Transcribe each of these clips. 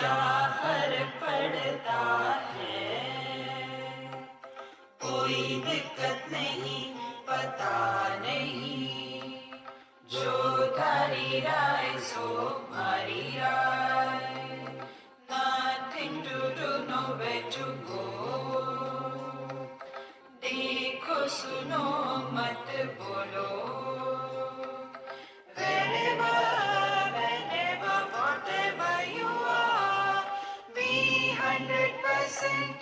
क्या फर्क पड़ता है, कोई दिक्कत नहीं, पता नहीं, जो थारी राय सो मारी राय, nothing to do, nowhere to go, देखो सुनो मत बोलो, wherever, whenever, whatever you are, be 100%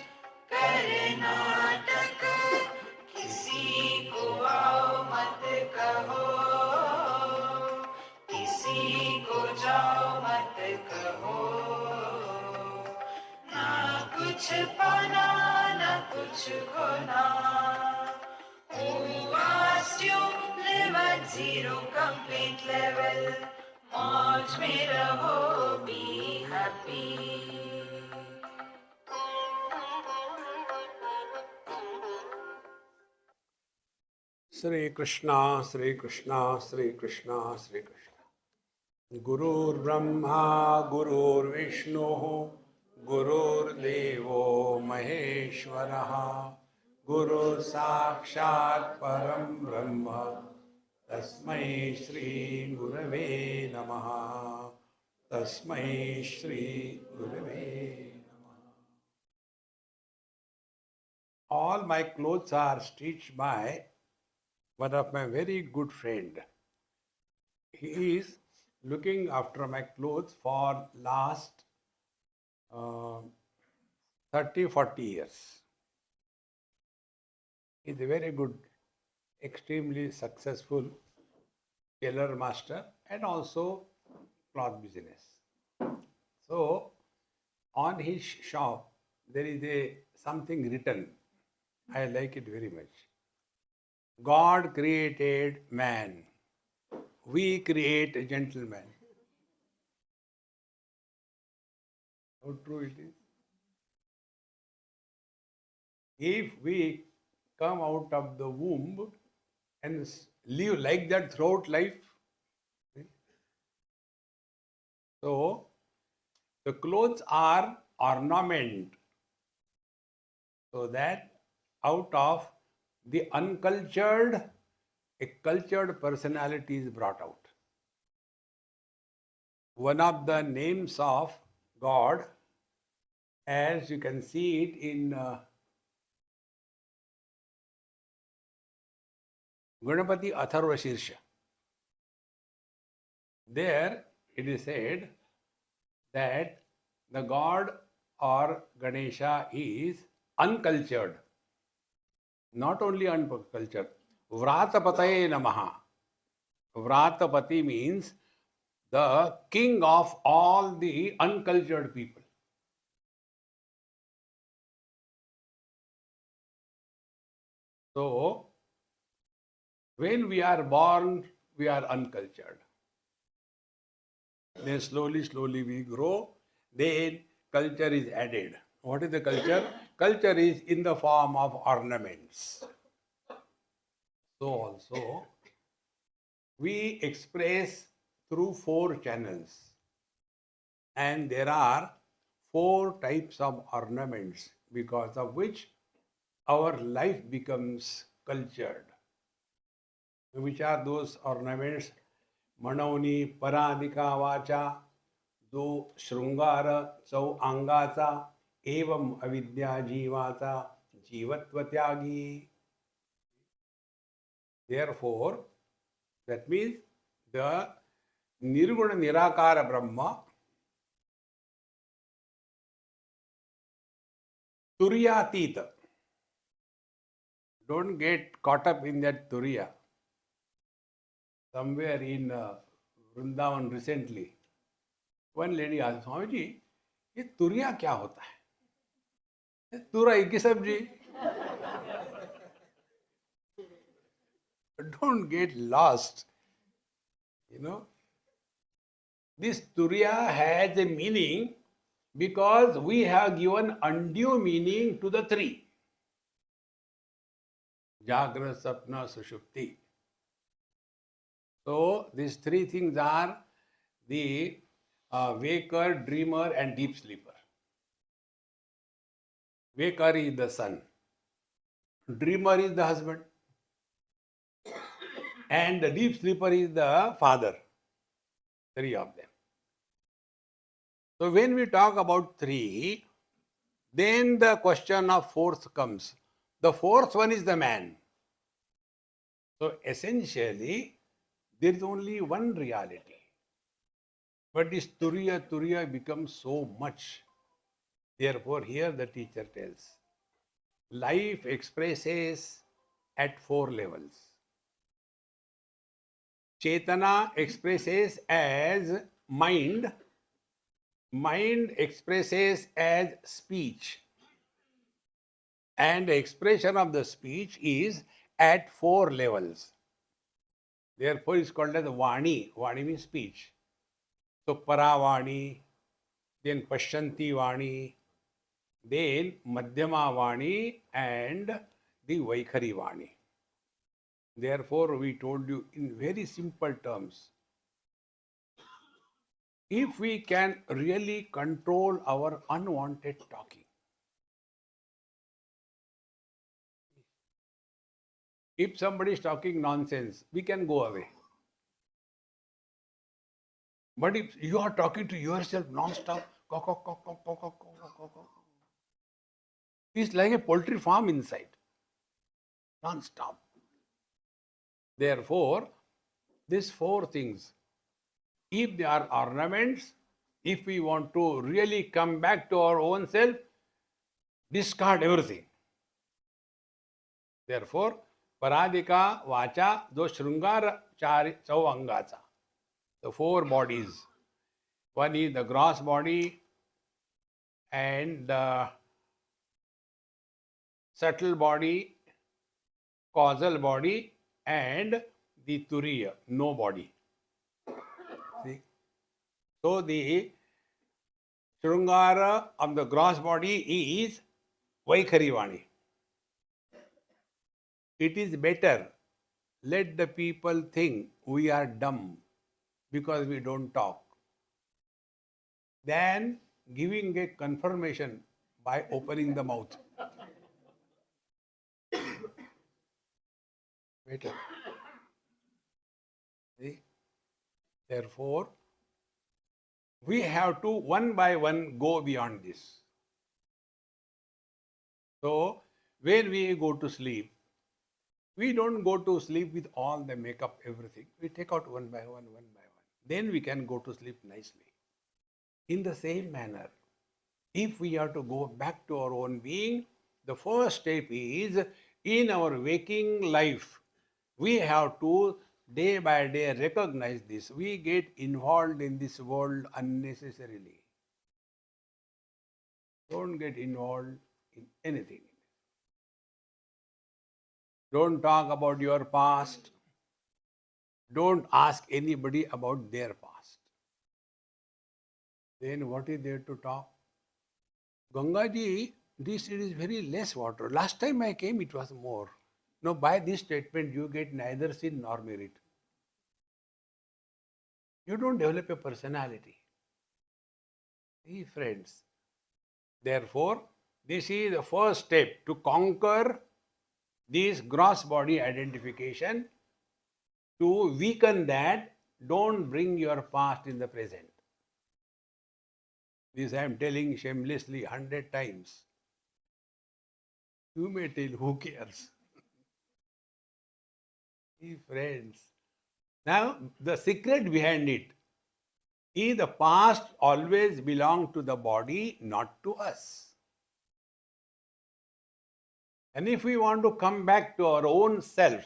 Karnataka, किसी को आओ मत कहो, किसी को जाओ मत कहो, ना कुछ पाना ना कुछ खोना, who asked you, live at zero complaint level, मौज में रहो, be happy. Sri Krishna, Sri Krishna, Sri Krishna, Sri Krishna. Gurur Brahma, Gurur Vishnu, Gurur Devo Maheshwaraha, Guru Sakshat Param Brahma, Tasmai Shri Gurave Namaha, Tasmai Shri Gurave Namaha. All my clothes are stitched by one of my very good friend. He is looking after my clothes for last 30-40 years. He is a very good, extremely successful tailor master and also cloth business. So on his shop there is something written. I like it very much. God created man. We create a gentleman. How true it is. If we come out of the womb and live like that throughout life, so the clothes are ornament, so that out of the uncultured, a cultured personality is brought out. One of the names of God, as you can see it in Ganapati Atharva Shirsha. There it is said that the God or Ganesha is uncultured. Not only uncultured. Vratapataye Namaha. Vratapati means the king of all the uncultured people. So, when we are born, we are uncultured. Then slowly we grow. Then culture is added. What is the culture? Culture is in the form of ornaments. So also, we express through 4 channels. And there are 4 types of ornaments because of which our life becomes cultured. Which are those ornaments? Manauni paradika vacha, do shrungara chau angata, evam avidya jivata, jivatva tyagi. Therefore, that means the Nirguna Nirakara Brahma, Turyatita. Don't get caught up in that Turiya. Somewhere in Vrindavan recently, one lady asked, Swamiji, ये तुरिया क्या होता है? तुरई की सब्जी. Don't get lost. You know, this turiya has a meaning because we have given undue meaning to the 3. Jagra, Sapna, Sushupti. So, these 3 things are the waker, dreamer, and deep sleeper. Waker is the son, dreamer is the husband, and the deep sleeper is the father. Three of them. So when we talk about three, then the question of fourth comes. The fourth one is the man. So essentially, there is only one reality. But this Turiya becomes so much. Therefore, here the teacher tells, life expresses at four levels. Chetana expresses as mind, mind expresses as speech, and the expression of the speech is at four levels. Therefore, it's called as Vani. Vani means speech. So, Paravani, then Pashyanti Vani, then Madhyama Vani, and the Vaikhari Vani. Therefore, we told you in very simple terms, if we can really control our unwanted talking, if somebody is talking nonsense, we can go away. But if you are talking to yourself non-stop, it's like a poultry farm inside, non-stop. Therefore, these four things, if they are ornaments, if we want to really come back to our own self, discard everything. Therefore, Paradika Vacha, do Shrungara Chari Chauangacha, the four bodies. One is the gross body and the subtle body, causal body, and the Turiya, no body. See? So the Shrungara of the gross body is Vaikhari Vani. It is better, let the people think we are dumb because we don't talk, than giving a confirmation by opening the mouth. Better. See? Therefore, we have to one by one go beyond this. So, when we go to sleep, we don't go to sleep with all the makeup, everything. We take out one by one, one by one. Then we can go to sleep nicely. In the same manner, if we are to go back to our own being, the first step is in our waking life, we have to day by day recognize this. We get involved in this world unnecessarily. Don't get involved in anything. Don't talk about your past. Don't ask anybody about their past. Then what is there to talk? Gangaji, this is very less water. Last time I came, it was more. Now, by this statement, you get neither sin nor merit. You don't develop a personality. See, friends. Therefore, this is the first step to conquer this gross body identification. To weaken that, don't bring your past in the present. This I am telling shamelessly 100 times. You may tell, who cares? See, friends. Now, the secret behind it is the past always belonged to the body, not to us. And if we want to come back to our own self,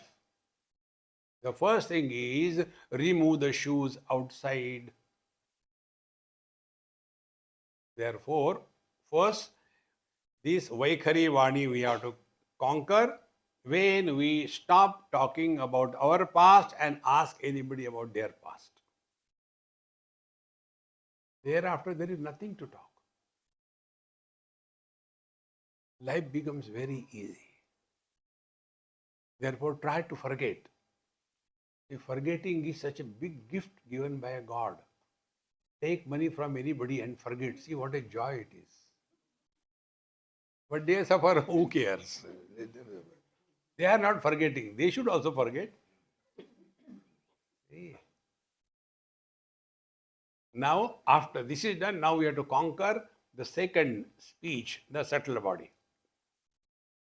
the first thing is remove the shoes outside. Therefore, first, this Vaikhari Vani we have to conquer when we stop talking about our past and ask anybody about their past. Thereafter, there is nothing to talk. Life becomes very easy. Therefore, try to forget. If forgetting is such a big gift given by a God, take money from anybody and forget. See what a joy it is. But they suffer, who cares? They are not forgetting. They should also forget. See. Now, after this is done, now we have to conquer the second speech, the subtle body.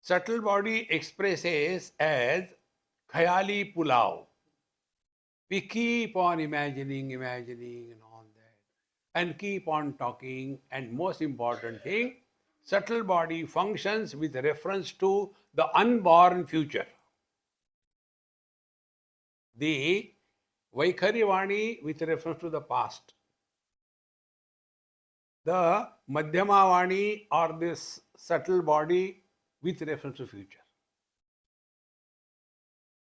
Subtle body expresses as khayali pulao. We keep on imagining and all that, and keep on talking. And most important thing, subtle body functions with reference to the unborn future. The Vaikharivani with reference to the past. The Madhyamavani or this subtle body with reference to future.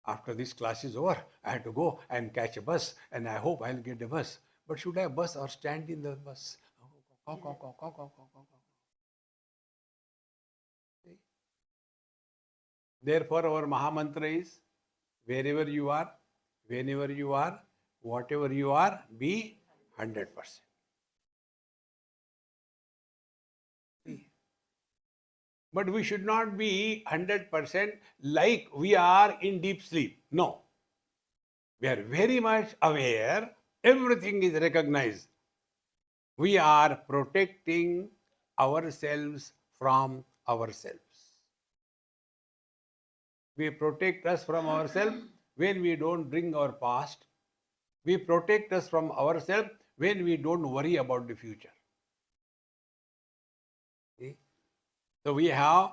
After this class is over, I have to go and catch a bus, and I hope I'll get a bus. But should I bus or stand in the bus? Therefore, our Mahamantra is wherever you are, whenever you are, whatever you are, be 100%. But we should not be 100% like we are in deep sleep. No. We are very much aware, everything is recognized. We are protecting ourselves from ourselves. We protect us from ourselves when we don't bring our past. We protect us from ourselves when we don't worry about the future. See? So we have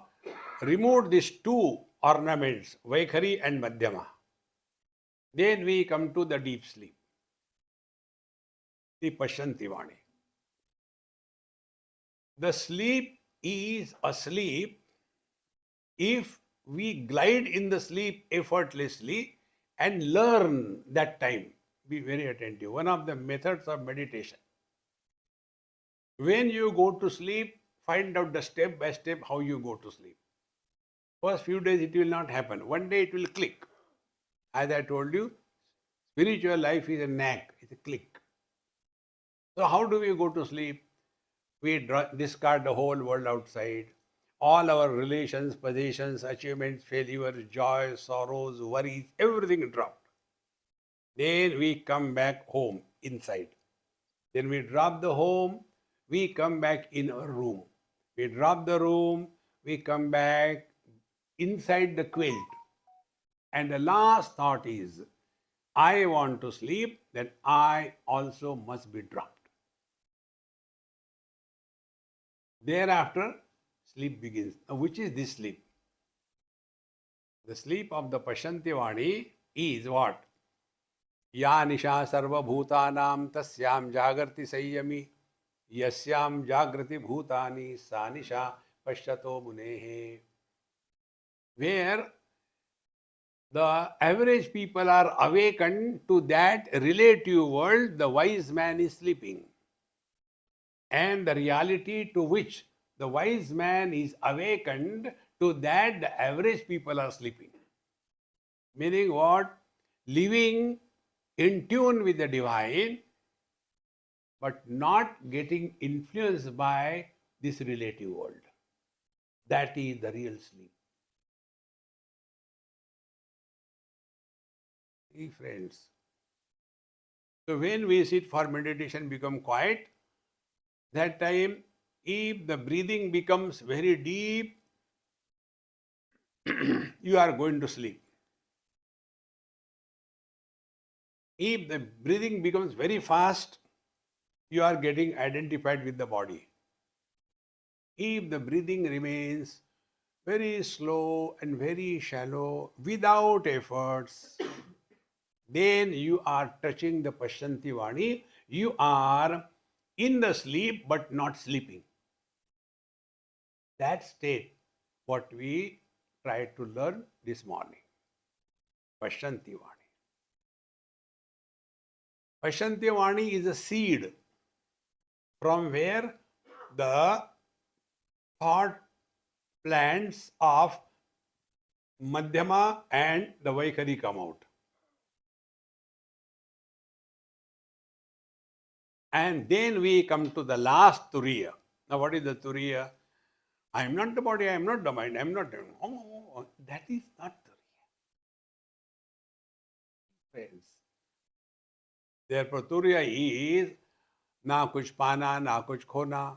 removed these two ornaments, Vaikhari and Madhyama. Then we come to the deep sleep, the Pashyanti Vani. The sleep is a sleep if we glide in the sleep effortlessly and learn that time. Be very attentive. One of the methods of meditation. When you go to sleep, find out the step by step how you go to sleep. First few days it will not happen. One day it will click. As I told you, spiritual life is a knack, it's a click. So how do we go to sleep? We discard the whole world outside. All our relations, possessions, achievements, failures, joys, sorrows, worries, everything dropped. Then we come back home, inside. Then we drop the home, we come back in our room. We drop the room, we come back inside the quilt. And the last thought is, I want to sleep, then I also must be dropped. Thereafter, sleep begins. Now, which is this sleep? The sleep of the Pashyanti Vani is what? Ya nisha sarva bhutanam tasyam jagarti sayyami yasyam jagrati bhutani sa nisha pashyato munehe. Where the average people are awakened to that relative world, the wise man is sleeping. And the reality to which the wise man is awakened, to that the average people are sleeping. Meaning what? Living in tune with the divine, but not getting influenced by this relative world. That is the real sleep. See, friends. So when we sit for meditation, become quiet, that time, if the breathing becomes very deep, you are going to sleep. If the breathing becomes very fast, you are getting identified with the body. If the breathing remains very slow and very shallow, without efforts, then you are touching the Pashyanti Vani. You are in the sleep but not sleeping. That state, what we tried to learn this morning. Pashyanti Vani. Pashyanti Vani is a seed from where the thought plants of Madhyama and the Vaikhari come out. And then we come to the last Turiya. Now, what is the Turiya? I am not the body, I am not the mind, I am not. That is not Turiya. Friends. Therefore, Turiya is na kuch pana, na kuch khona,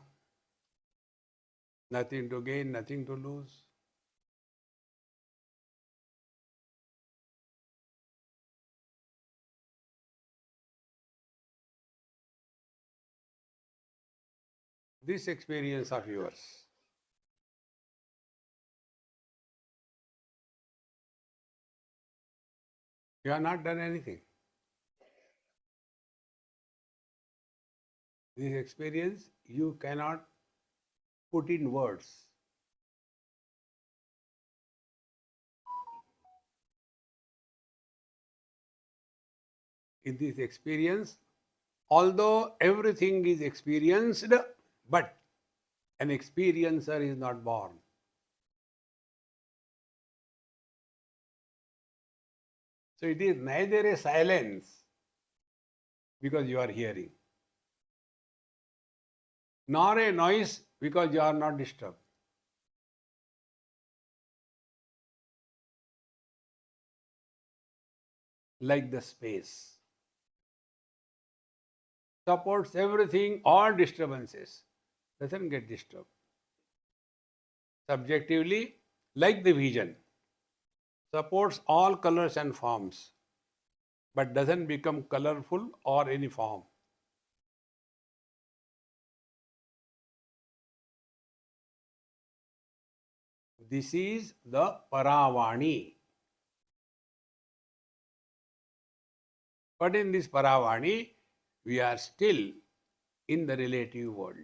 nothing to gain, nothing to lose. This experience of yours, you have not done anything. This experience you cannot put in words. In this experience, although everything is experienced, but an experiencer is not born. So it is neither a silence because you are hearing, nor a noise because you are not disturbed. Like the space supports everything, all disturbances, doesn't get disturbed. Subjectively, like the vision, supports all colors and forms, but doesn't become colorful or any form. This is the Paravani. But in this Paravani, we are still in the relative world.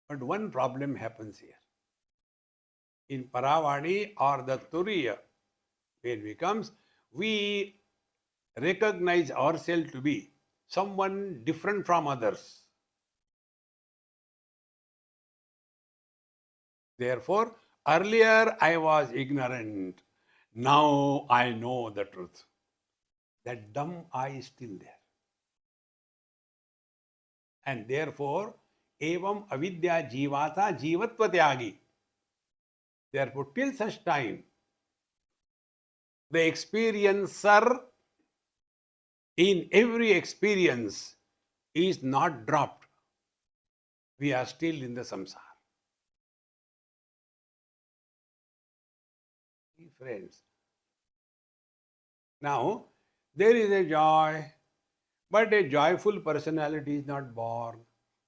But one problem happens here. In Paravani or the Turiya, when we comes, we recognize ourselves to be someone different from others. Therefore, earlier I was ignorant. Now I know the truth. That dumb I is still there. And therefore, evam avidya jivata jivatva tyagi. Therefore, till such time, the experiencer in every experience is not dropped. We are still in the samsara. Friends, now there is a joy, but a joyful personality is not born.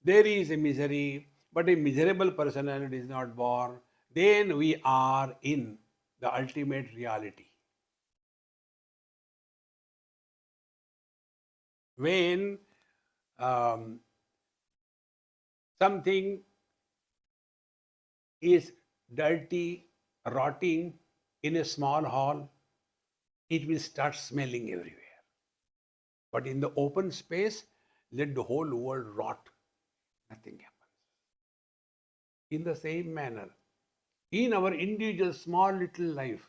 There is a misery, but a miserable personality is not born. Then we are in the ultimate reality. When something is dirty, rotting in a small hall, it will start smelling everywhere. But in the open space, let the whole world rot. Nothing happens. In the same manner, in our individual small little life,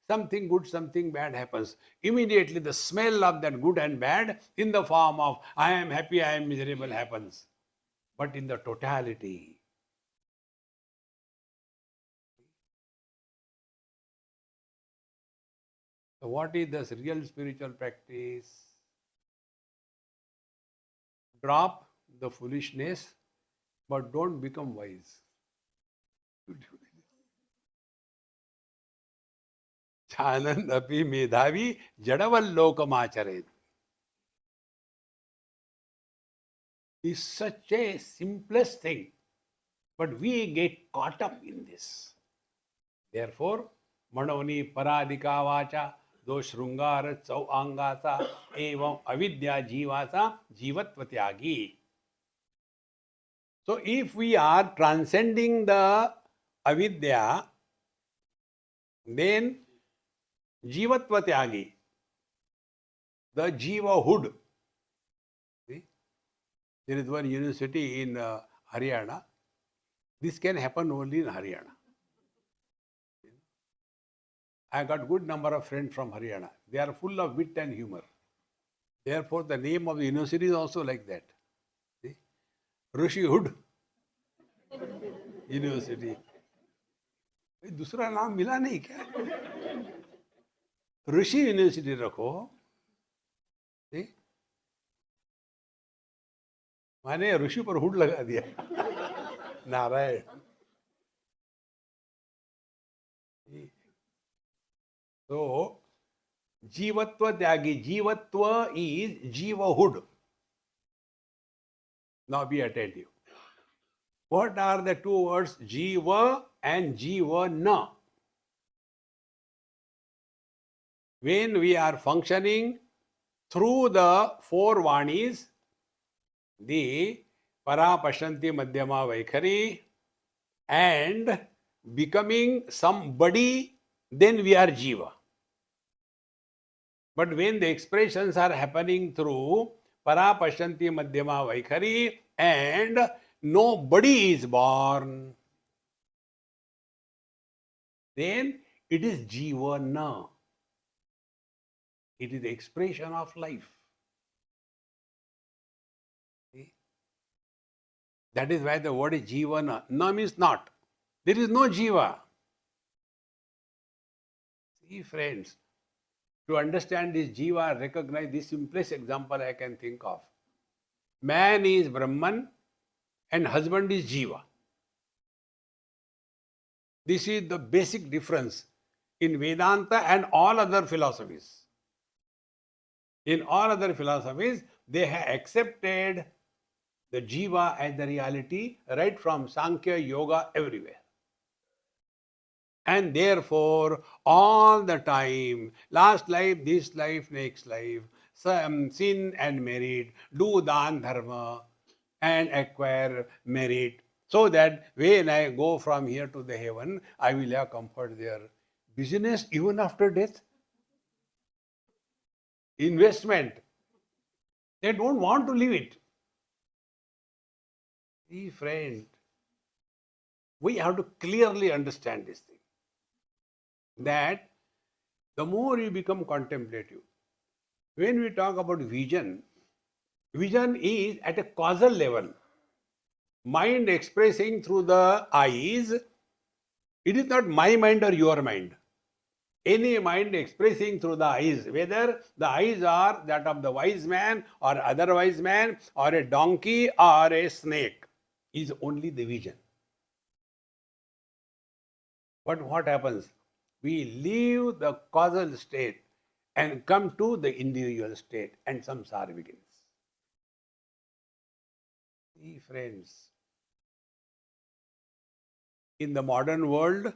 something good, something bad happens. Immediately the smell of that good and bad in the form of I am happy, I am miserable happens. But in the totality, so what is this real spiritual practice? Drop the foolishness, but don't become wise. Chanand api medhavi jadavallokamachareth. Is such a simplest thing, but we get caught up in this. Therefore, manoni paradika vacha do shrungara chau angasa evam avidya jivasa jivatva tyagi. So if we are transcending the avidya, then jivatva tyagi, the jivahood. See? There is one university in Haryana. This can happen only in Haryana. I got good number of friends from Haryana. They are full of wit and humor. Therefore, the name of the university is also like that. See? Rishihood university. दूसरा नाम मिला नहीं क्या? Rishi university रखो. See? माने ऋषि पर hood लगा दिया. Narayan. So, जीवत्व Tyagi. जीवत्व is जीवहुड. Now be attentive. What are the two words jiva and jivana? When we are functioning through the four vanis, the para pashanti madhyama vaikhari, and becoming somebody, then we are jiva. But when the expressions are happening through para pashanti madhyama vaikhari and nobody is born, then it is jivana. It is the expression of life. See? That is why the word is jivana. Na means not. There is no jiva. See, friends, to understand this jiva, recognize the simplest example I can think of. Man is Brahman and husband is jiva. This is the basic difference in Vedanta and all other philosophies. In all other philosophies, they have accepted the jiva as the reality right from Sankhya, Yoga, everywhere. And therefore, all the time, last life, this life, next life, sin and merit, do dan dharma and acquire merit, so that when I go from here to the heaven, I will have comfort there. Business even after death. Investment. They don't want to leave it. See, friend, we have to clearly understand this thing. That the more you become contemplative, when we talk about vision, vision is at a causal level. Mind expressing through the eyes, it is not my mind or your mind. Any mind expressing through the eyes, whether the eyes are that of the wise man or other wise man or a donkey or a snake, is only the vision. But what happens? We leave the causal state and come to the individual state, and samsara begins. See, friends, in the modern world,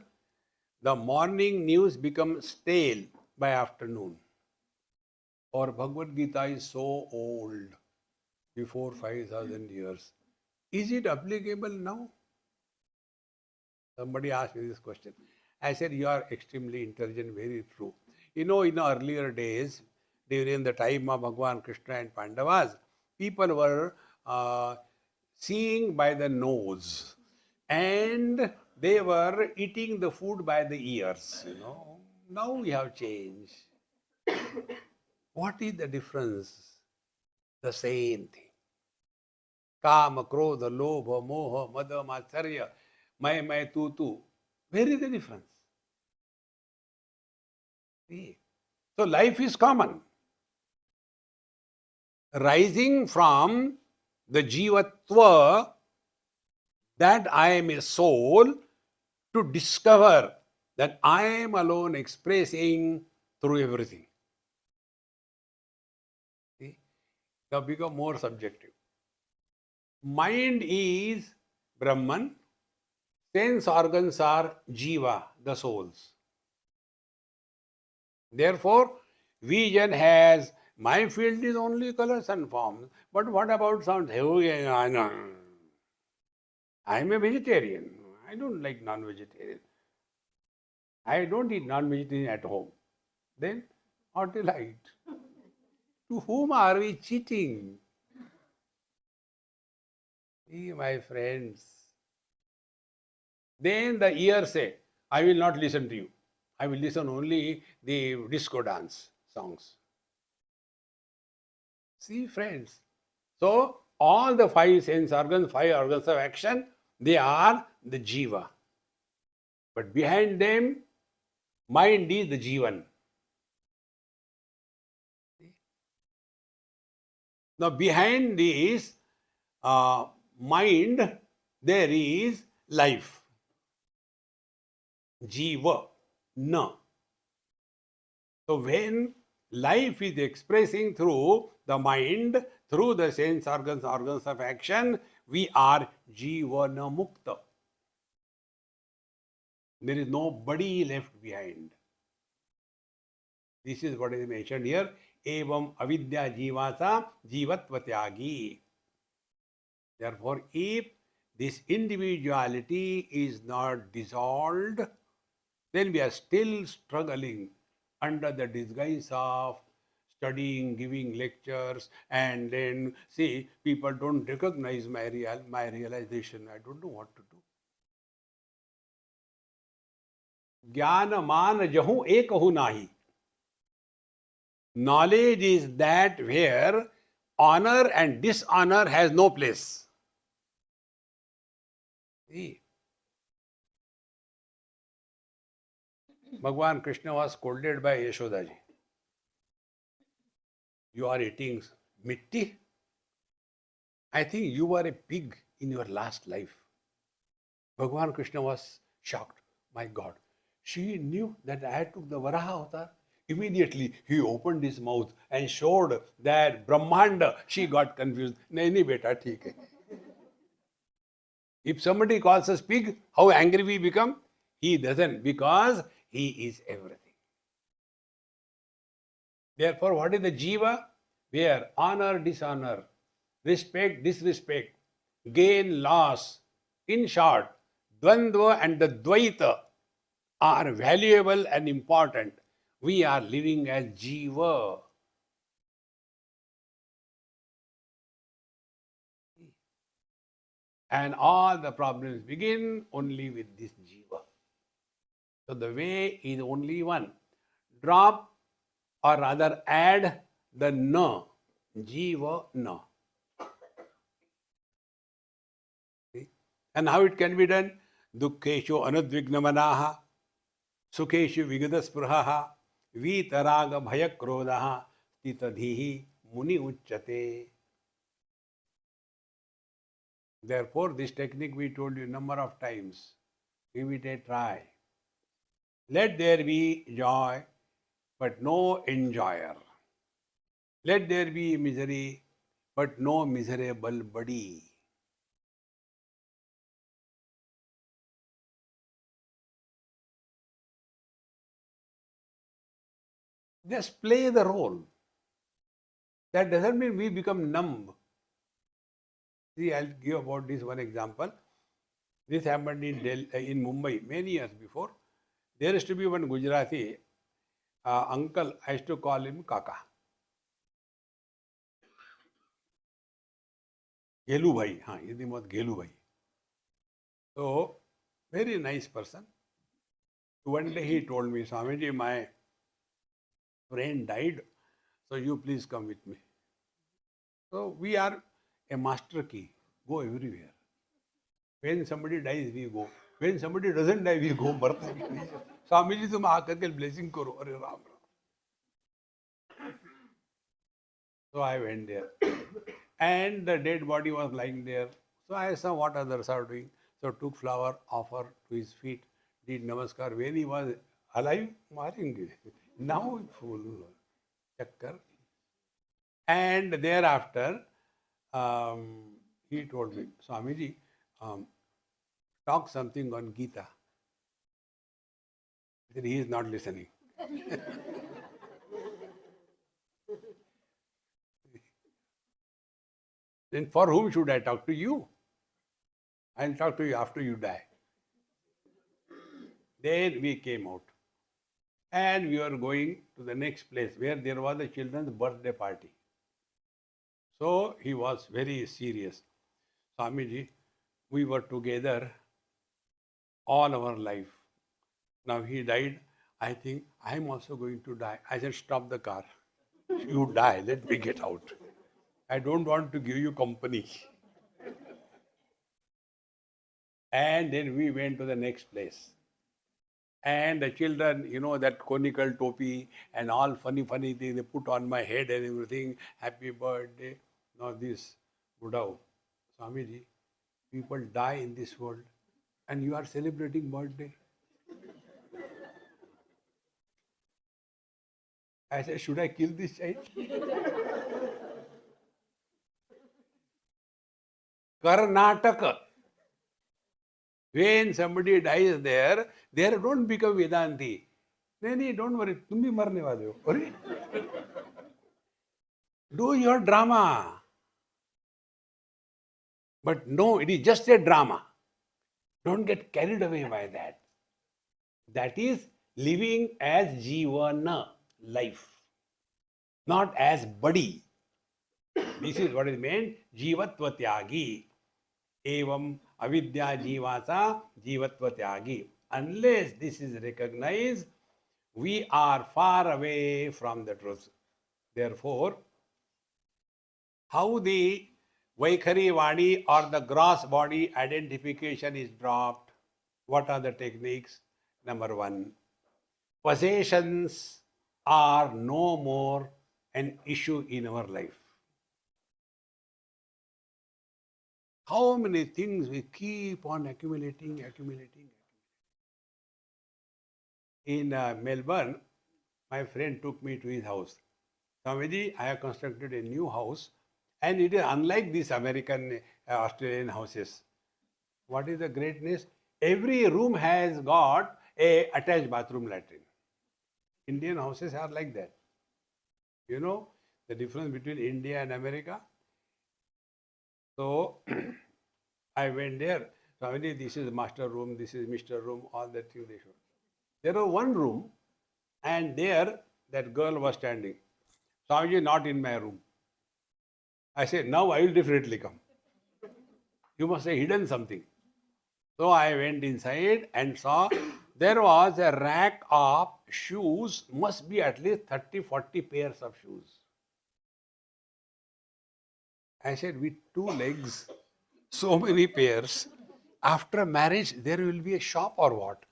the morning news becomes stale by afternoon. Our Bhagavad Gita is so old, before 5,000 years. Is it applicable now? Somebody asked me this question. I said, you are extremely intelligent, very true. You know, in the earlier days, during the time of Bhagwan Krishna and Pandavas, people were seeing by the nose and they were eating the food by the ears. You know, now we have changed. What is the difference? The same thing. Kama, Krodha, Lobha, Moha, Mada, Matsarya, my, tu. Where is the difference? See? So life is common. Rising from the jivatva, that I am a soul, to discover that I am alone expressing through everything. See? Now become more subjective. Mind is Brahman, sense organs are jiva, the souls. Therefore, vision has, my field is only colors and forms, but what about sound? I'm a vegetarian. I don't like non-vegetarian. I don't eat non-vegetarian at home. Then, what delight? To whom are we cheating? See, my friends. Then the ear say, I will not listen to you. I will listen only the disco dance songs. See, friends. So, all the five sense organs, five organs of action, they are the jiva. But behind them, mind is the jivan. Now, behind this mind, there is life. Jiva, na. So, when life is expressing through the mind, through the sense organs, organs of action, we are jivana mukta. There is nobody left behind. This is what is mentioned here. Evam avidya jivasa jivatva tyagi. Therefore, if this individuality is not dissolved, then we are still struggling under the disguise of studying, giving lectures, and then see, people don't recognize my realization. I don't know what to do. Jnana man jahu ekahu nahi. Knowledge is that where honor and dishonor has no place. See, Bhagwan Krishna was scolded by Yashoda ji. You are eating mitti. I think you were a pig in your last life. Bhagwan Krishna was shocked. My God. She knew that I took the Varaha avatar. Immediately he opened his mouth and showed that Brahmanda. She got confused. Nahi beta, theek hai. If somebody calls us pig, how angry we become? He doesn't, because he is everything. Therefore, what is the jiva? Where honor, dishonor, respect, disrespect, gain, loss, in short, dvandva and the dvaita are valuable and important. We are living as jiva. And all the problems begin only with this jiva. So the way is only one. Drop or rather add the na. Jiva na. See? And how it can be done? Dukkeshu anudvignamanaha, sukeshu vigadaspruhaha, vitaraga bhayakrodaha, stitadhihi muni uchyate. Therefore, this technique we told you a number of times. Give it a try. Let there be joy, but no enjoyer. Let there be misery, but no miserable body. Just play the role. That doesn't mean we become numb. See, I'll give about this one example. This happened in in Mumbai many years before. There used to be one Gujarati uncle. I used to call him Kaka. Gelu Bhai. His name was Gelu Bhai. So, very nice person. One day he told me, Swamiji, my friend died, so you please come with me. So, we are a master key, go everywhere. When somebody dies, we go. When somebody doesn't die, we go. Swamiji, तुम आकर के blessing करो. अरे Ram Ram. So I went there. And the dead body was lying there. So I saw what others are doing. So took flower, offer to his feet, did namaskar. When he was alive, मारेंगे. Now full chakkar. And thereafter, he told me, Swamiji, talk something on Gita. Then he is not listening. Then for whom should I talk to you? I'll talk to you after you die. Then we came out. And we were going to the next place where there was a children's birthday party. So he was very serious. Swamiji, we were together all our life. Now he died. I think I am also going to die. I said, stop the car. You die. Let me get out. I don't want to give you company. And then we went to the next place. And the children, that conical topi and all funny things they put on my head and everything. Happy birthday. Now this, Buddha, Swamiji, people die in this world and you are celebrating birthday. I said, should I kill this child? Karnataka. When somebody dies there don't become Vedanti. नहीं, don't worry, तुम भी मरने वाले हो. अरे, do your drama. But no, it is just a drama. Don't get carried away by that. That is living as Jivana, life, not as body. This is what is meant, Jivatva Tyagi. Evam avidya jivasa jivatva tyagi. Unless this is recognized, we are far away from the truth. Therefore, how the Vaikhari Vani or the gross body identification is dropped? What are the techniques? Number one, possessions are no more an issue in our life. How many things we keep on accumulating. In Melbourne, my friend took me to his house. Swamiji, I have constructed a new house and it is unlike these American, Australian houses. What is the greatness? Every room has got a attached bathroom latrine. Indian houses are like that. You know the difference between India and America? So I went there. Swamiji, this is master room, this is Mr. room, all that thing they showed. There was one room and there that girl was standing. Swamiji, not in my room. I said, now I will definitely come. You must have hidden something. So I went inside and saw there was a rack of shoes, must be at least 30-40 pairs of shoes. I said, with 2 legs, so many pairs, after marriage, there will be a shop or what?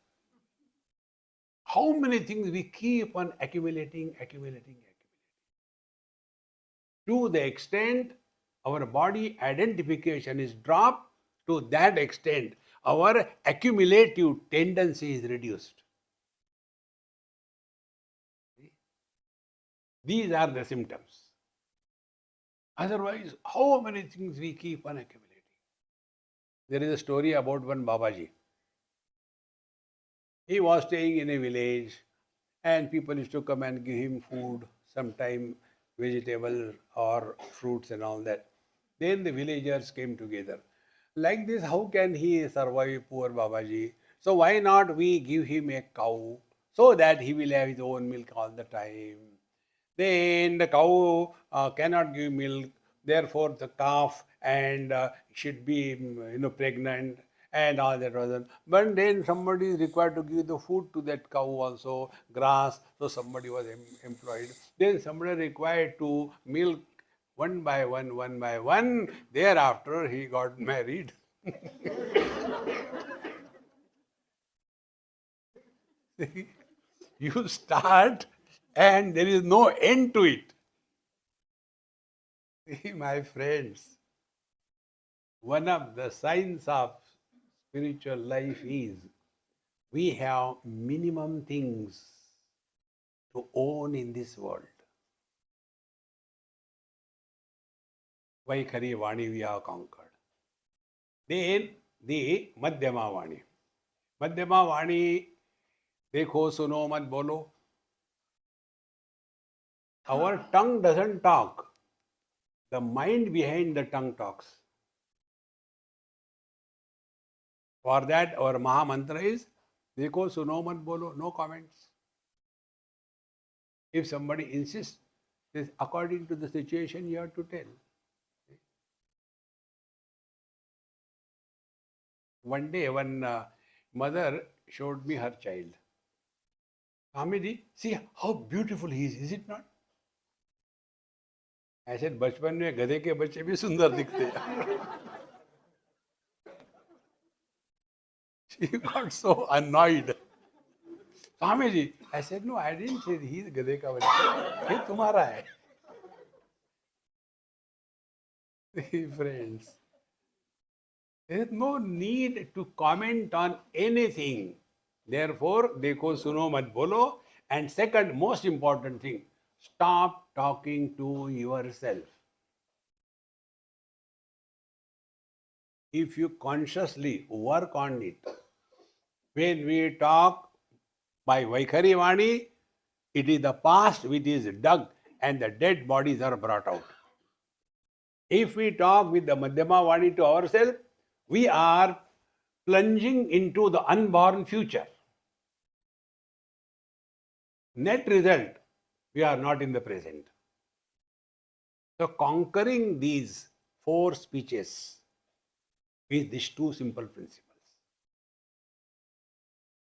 How many things we keep on accumulating. To the extent our body identification is dropped, to that extent our accumulative tendency is reduced. These are the symptoms. Otherwise, how many things we keep on accumulating. There is a story about one Babaji. He was staying in a village and people used to come and give him food, sometime vegetable or fruits and all that. Then the villagers came together. Like this, how can he survive, poor Babaji? So why not we give him a cow so that he will have his own milk all the time. Then the cow cannot give milk, therefore the calf and should be pregnant and all that was. But then somebody is required to give the food to that cow also, grass, so somebody was employed. Then somebody required to milk one by one. Thereafter he got married. You start and there is no end to it. See, my friends, one of the signs of spiritual life is we have minimum things to own in this world. Vaikhari Vani we have conquered. Then the Madhyama Vani. Madhyama Vani, dekho, suno, mat bolo. Our tongue doesn't talk. The mind behind the tongue talks. For that, our Maha Mantra is, dekho, suno, mat bolo, no comments. If somebody insists, this according to the situation you have to tell. One day, one mother showed me her child. Swamiji, see how beautiful he is it not? ऐसे बचपन में गधे के बच्चे भी सुंदर दिखते हैं. She got so annoyed. Swamiji, I said, no, I didn't say he's गधे का बच्चा. ये तुम्हारा है. Friends, there is no need to comment on anything. Therefore, देखो सुनो मत बोलो. And second most important thing, stop talking to yourself. If you consciously work on it, when we talk by Vaikhari Vani, it is the past which is dug and the dead bodies are brought out. If we talk with the Madhyama Vani to ourselves, we are plunging into the unborn future. Net result, we are not in the present. So conquering these four speeches with these two simple principles.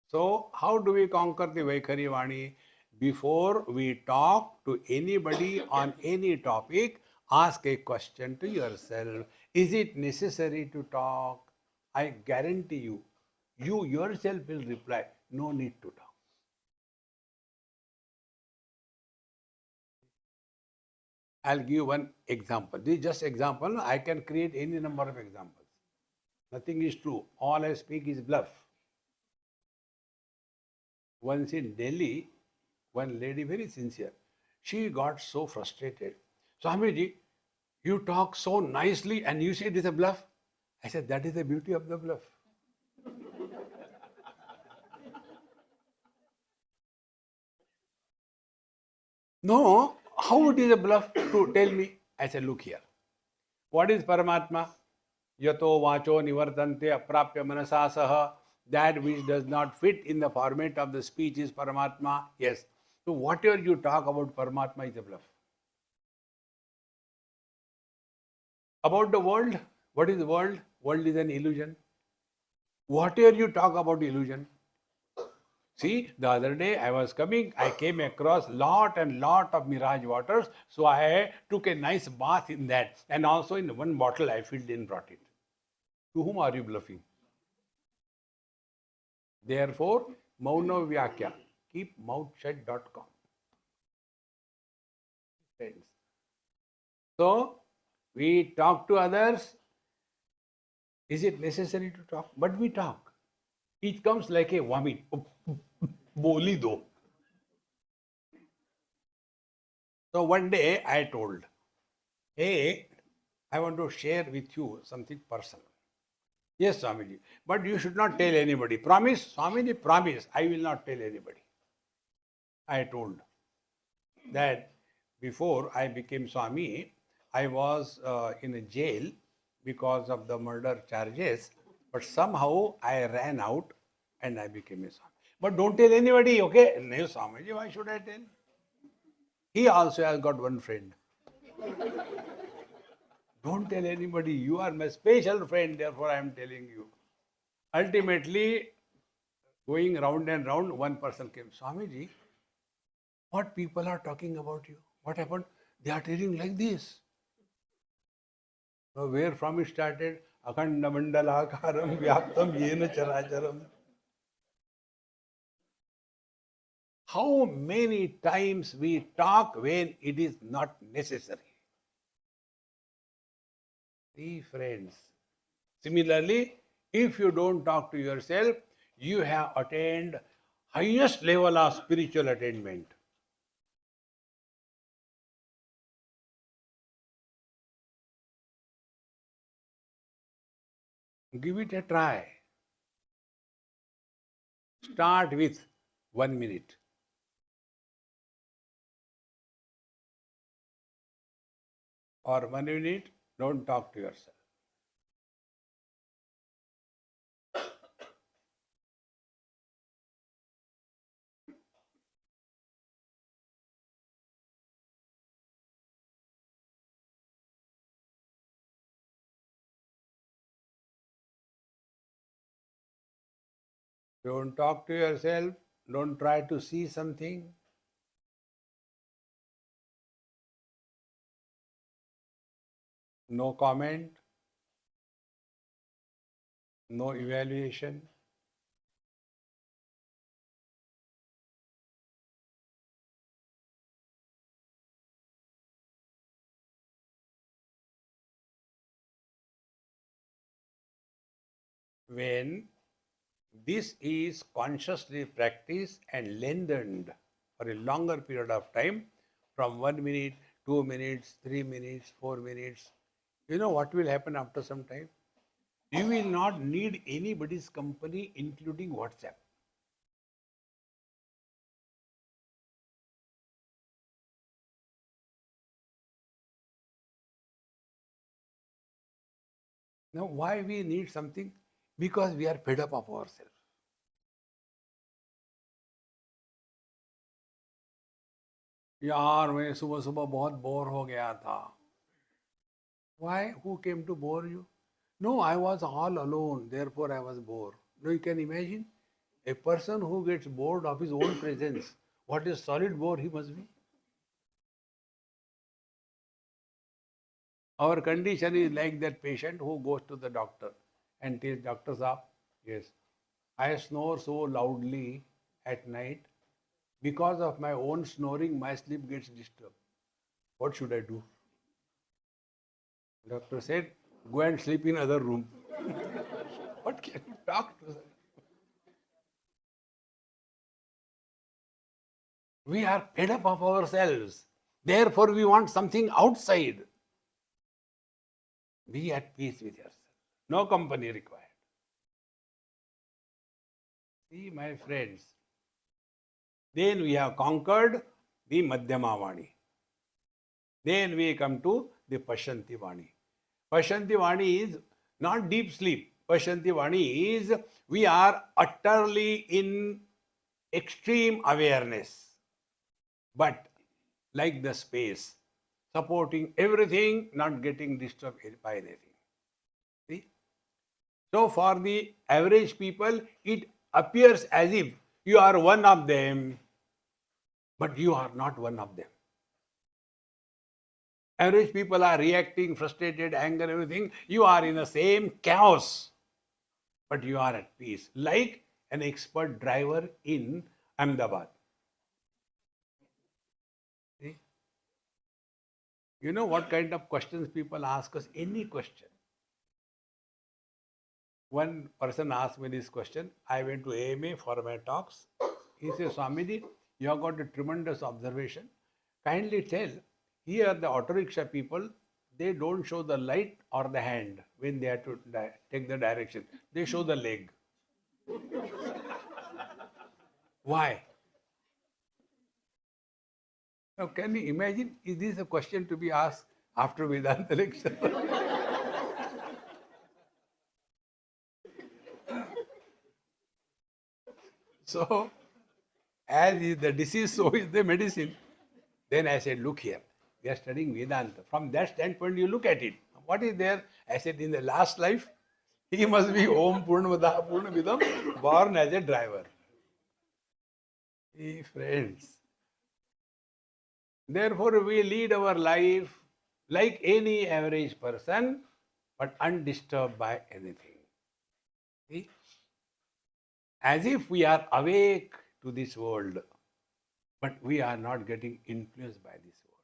So how do we conquer the Vaikhari Vani? Before we talk to anybody on any topic, ask a question to yourself. Is it necessary to talk? I guarantee you, you yourself will reply, no need to talk. I'll give one example. This is just example. I can create any number of examples. Nothing is true. All I speak is bluff. Once in Delhi, one lady, very sincere, she got so frustrated. Swamiji, you talk so nicely and you say it is a bluff. I said, that is the beauty of the bluff. No, how it is a bluff to tell me? I said, look here. What is Paramatma? Yato vacho nivartante aprapya manasa saha. That which does not fit in the format of the speech is Paramatma. Yes. So whatever you talk about Paramatma is a bluff. About the world, what is the world? World is an illusion. Whatever you talk about illusion. See, the other day I was coming, I came across lot and lot of mirage waters. So I took a nice bath in that. And also in one bottle I filled and brought it. To whom are you bluffing? Therefore, Mauna Vyakya, keepmouthshut.com. Friends. So, we talk to others. Is it necessary to talk? But we talk. It comes like a vomit. Boli do. So one day I told, hey, I want to share with you something personal. Yes, Swamiji, but you should not tell anybody. Promise? Swamiji, promise, I will not tell anybody. I told that before I became Swami, I was in a jail because of the murder charges, but somehow I ran out and I became a Swami. But don't tell anybody, okay? No, Swamiji, why should I tell? He also has got one friend. Don't tell anybody, you are my special friend, therefore I am telling you. Ultimately, going round and round, one person came, Swamiji, what people are talking about you? What happened? They are telling like this. So where from it started? Akhanda mandalakaram vyaptam yena characharam. How many times we talk when it is not necessary? See, friends. Similarly, if you don't talk to yourself, you have attained highest level of spiritual attainment. Give it a try. Start with 1 minute. Or 1 minute, don't talk to yourself. Don't talk to yourself. Don't try to see something. No comment, no evaluation. When this is consciously practiced and lengthened for a longer period of time, from 1 minute, 2 minutes, 3 minutes, 4 minutes, you know what will happen after some time? You will not need anybody's company, including WhatsApp. Now, why we need something? Because we are fed up of ourselves. यार मैं सुबह सुबह बहुत bore हो गया था. Why? Who came to bore you? No, I was all alone, therefore I was bored. No, you can imagine a person who gets bored of his own presence. What a solid bore he must be. Our condition is like that patient who goes to the doctor and tells doctor Saab, yes, I snore so loudly at night. Because of my own snoring, my sleep gets disturbed. What should I do? Doctor said, go and sleep in other room. What can you talk to? We are fed up of ourselves. Therefore, we want something outside. Be at peace with yourself. No company required. See, my friends, then we have conquered the Madhyama Vani. Then we come to the Pashanti Vani. Pashanti Vani is not deep sleep. Pashanti Vani is we are utterly in extreme awareness, but like the space, supporting everything, not getting disturbed by anything. See? So for the average people, it appears as if you are one of them, but you are not one of them. Average people are reacting, frustrated, anger, everything. You are in the same chaos, but you are at peace, like an expert driver in Ahmedabad. See? You know what kind of questions people ask us? Any question. One person asked me this question. I went to AMA for my talks. He says, Swamiji, you have got a tremendous observation. Kindly tell, here the auto rickshaw people, they don't show the light or the hand when they have to take the direction. They show the leg. Why? Now, can you imagine? Is this a question to be asked after Vedanta lecture? So, as is the disease, so is the medicine. Then I said, look here, we are studying Vedanta. From that standpoint, you look at it. What is there? I said, in the last life, he must be Om Purnamada Purnavidam, born as a driver. Hey, friends. Therefore, we lead our life like any average person, but undisturbed by anything. See? As if we are awake to this world, but we are not getting influenced by this world.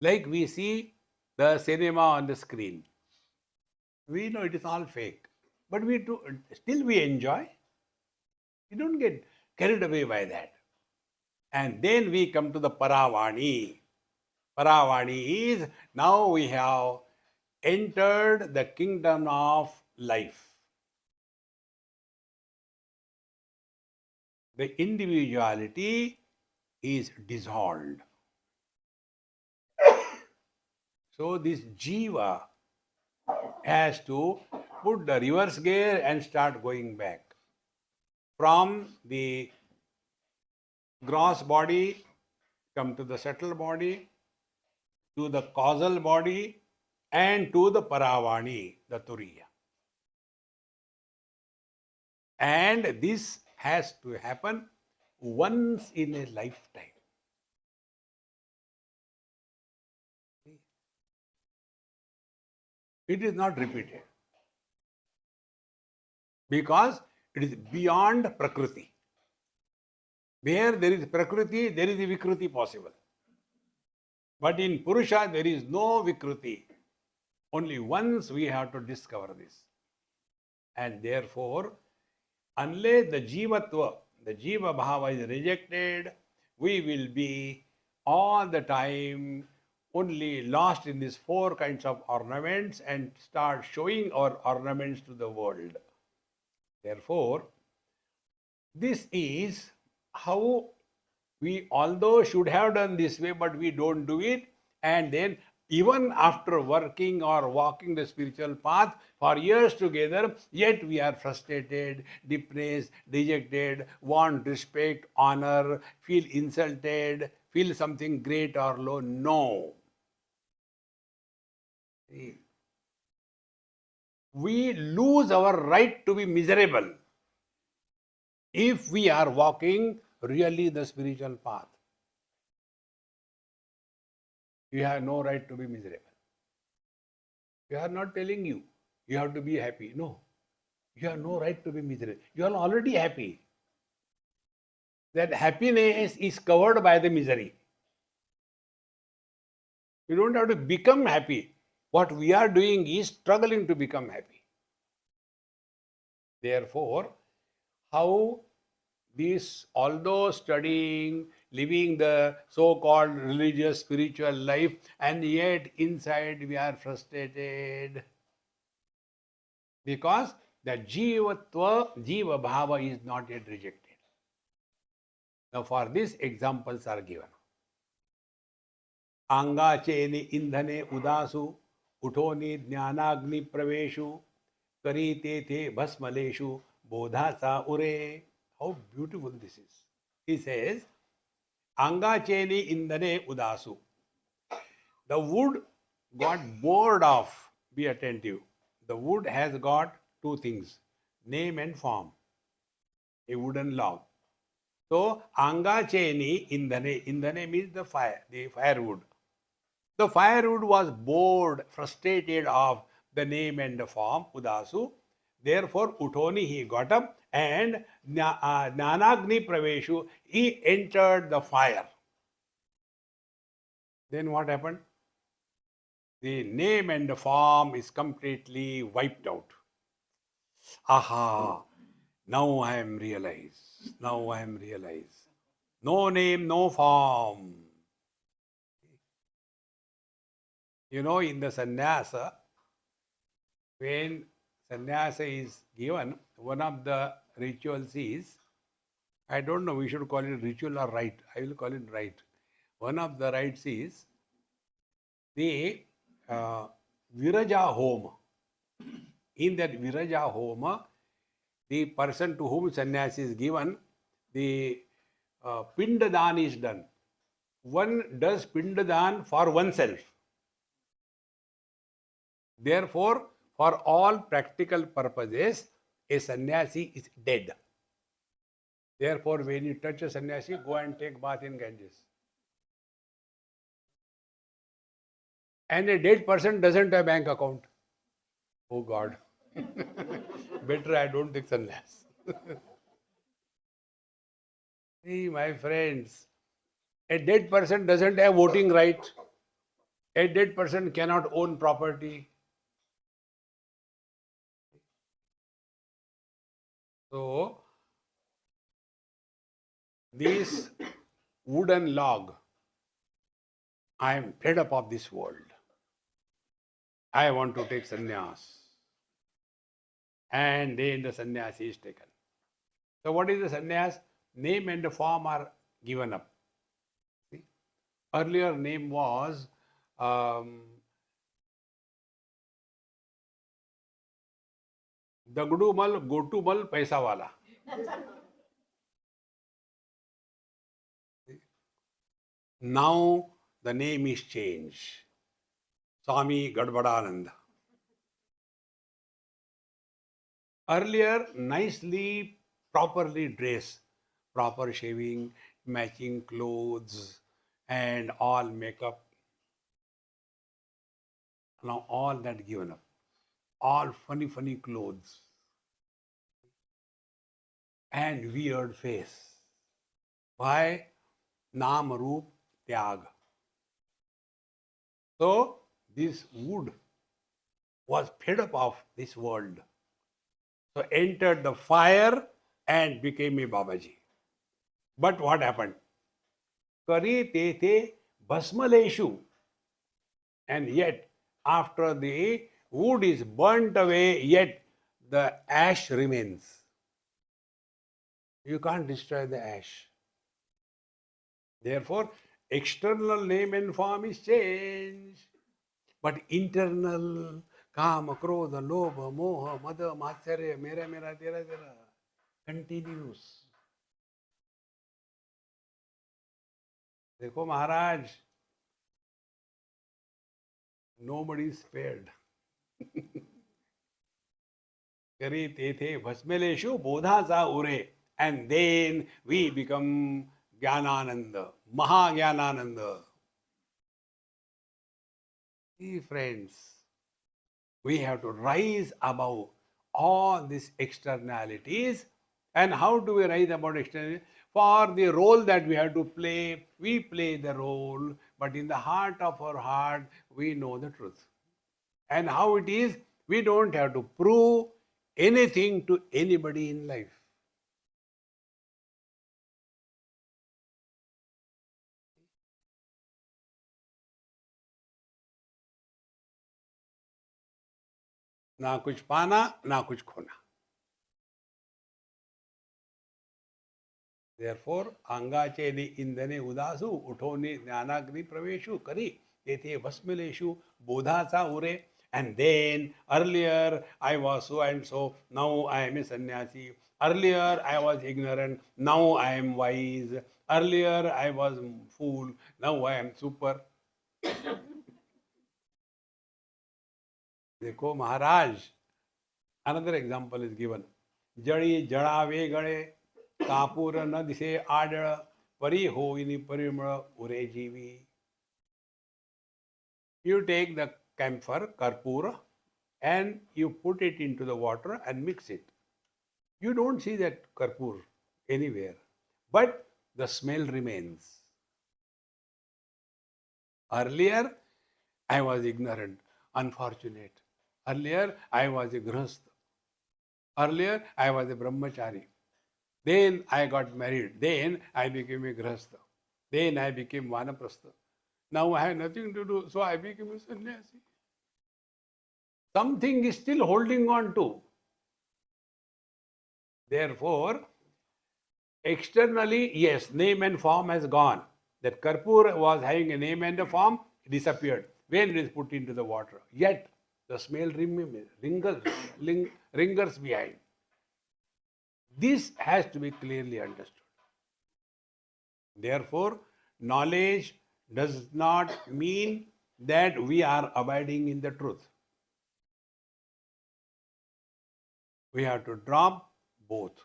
Like we see the cinema on the screen. We know it is all fake, but we do, still we enjoy. We don't get carried away by that. And then we come to the Paravani. Paravani is now we have entered the kingdom of life. The individuality is dissolved. So this jiva has to put the reverse gear and start going back. From the gross body, come to the subtle body, to the causal body, and to the Paravani, the Turiya. And this has to happen once in a lifetime. It is not repeated because it is beyond Prakriti. Where there is Prakriti, there is Vikruti possible. But in Purusha, there is no Vikruti. Only once we have to discover this. And therefore, unless the Jivatva, the Jiva Bhava is rejected, we will be all the time only lost in these four kinds of ornaments and start showing our ornaments to the world. Therefore, this is how we although should have done this way, but we don't do it. And then even after working or walking the spiritual path for years together, yet we are frustrated, depressed, dejected, want respect, honor, feel insulted, feel something great or low. No. We lose our right to be miserable if we are walking really the spiritual path. You have no right to be miserable. We are not telling you have to be happy. No. You have no right to be miserable. You are already happy. That happiness is covered by the misery. You don't have to become happy. What we are doing is struggling to become happy. Therefore, how this, although studying, living the so-called religious spiritual life, and yet inside we are frustrated because the jivatva, jiva bhava is not yet rejected. Now for this examples are given. Angacheni indhane udasu, utoni jnanagni praveshu, karite the bhasmaleshu, bodhasa ure. How beautiful this is. He says, Angacheni indhane udasu. The wood got bored of, be attentive. The wood has got two things, name and form. A wooden log. So, Angacheni indhane. Indhane means the firewood. The firewood was bored, frustrated of the name and the form, udasu. Therefore, Utoni, he got up and Jnanagni Praveshu, he entered the fire. Then what happened? The name and the form is completely wiped out. Aha, now I am realized. Now I am realized. No name, no form. You know, in the sannyasa, when sannyasa is given, one of the rituals is, I don't know, we should call it ritual or rite. I will call it rite. One of the rites is the Viraja Homa. In that Viraja Homa, the person to whom sannyas is given, the Pindadan is done. One does Pindadan for oneself. Therefore, for all practical purposes, a sannyasi is dead. Therefore, when you touch a sannyasi, go and take bath in Ganges. And a dead person doesn't have bank account. Oh God. Better I don't take sannyas. See, my friends, a dead person doesn't have voting right. A dead person cannot own property. So, this wooden log, I am fed up of this world. I want to take sannyas. And then the sannyas is taken. So what is the sannyas? Name and the form are given up. See? Earlier name was Dagdumal Gotumal Paisawala. Now the name is changed. Swami Gadbadananda. Earlier, nicely, properly dressed, proper shaving, matching clothes, and all makeup. Now all that given up. all funny clothes and weird face. Why? Nam Roop Tyag. So this wood was fed up of this world. So entered the fire and became a Babaji. But what happened? Kari te bhasmaleshu. And yet, after the wood is burnt away, yet the ash remains. You can't destroy the ash. Therefore, external name and form is changed. But internal, kama, krodha, lobha, moha, mada, matsarya, mera, tera, continues. देखो महाराज, nobody is spared. करी ते भस्मेलेशु बोधाचा उरे, and then we become Jnanananda, Mahajnananda. See friends, we have to rise above all these externalities. And how do we rise above externalities? For the role that we have to play, we play the role, but in the heart of our heart, we know the truth. And how it is, we don't have to prove anything to anybody in life. ना कुछ पाना, ना कुछ खोना. Therefore, अंगाचे इंधने उदासु उठोनी ज्ञानाग्नि प्रवेशु करी तेथे भस्मिलेशु बोधाचा उरे. And then earlier I was so and so, now I am a sannyasi. Earlier I was ignorant, now I am wise. Earlier I was fool, now I am super. देखो महाराज, another example is given. जड़ी जड़ावे गळे कापूर न दिसे आडळ परी होईनी परिमळ उरे जीवी. You take the camphor, karpura, and you put it into the water and mix it. You don't see that karpur anywhere, but the smell remains. Earlier, I was ignorant, unfortunate. Earlier, I was a grahastha. Earlier, I was a brahmachari. Then I got married. Then I became a grahastha. Then I became vanaprastha. Now I have nothing to do, so I became a sannyasi. Something is still holding on to. Therefore, externally, yes, name and form has gone. That karpur was having a name and a form, it disappeared when it is put into the water. Yet, the smell lingers behind. This has to be clearly understood. Therefore, knowledge does not mean that we are abiding in the truth. We have to drop both.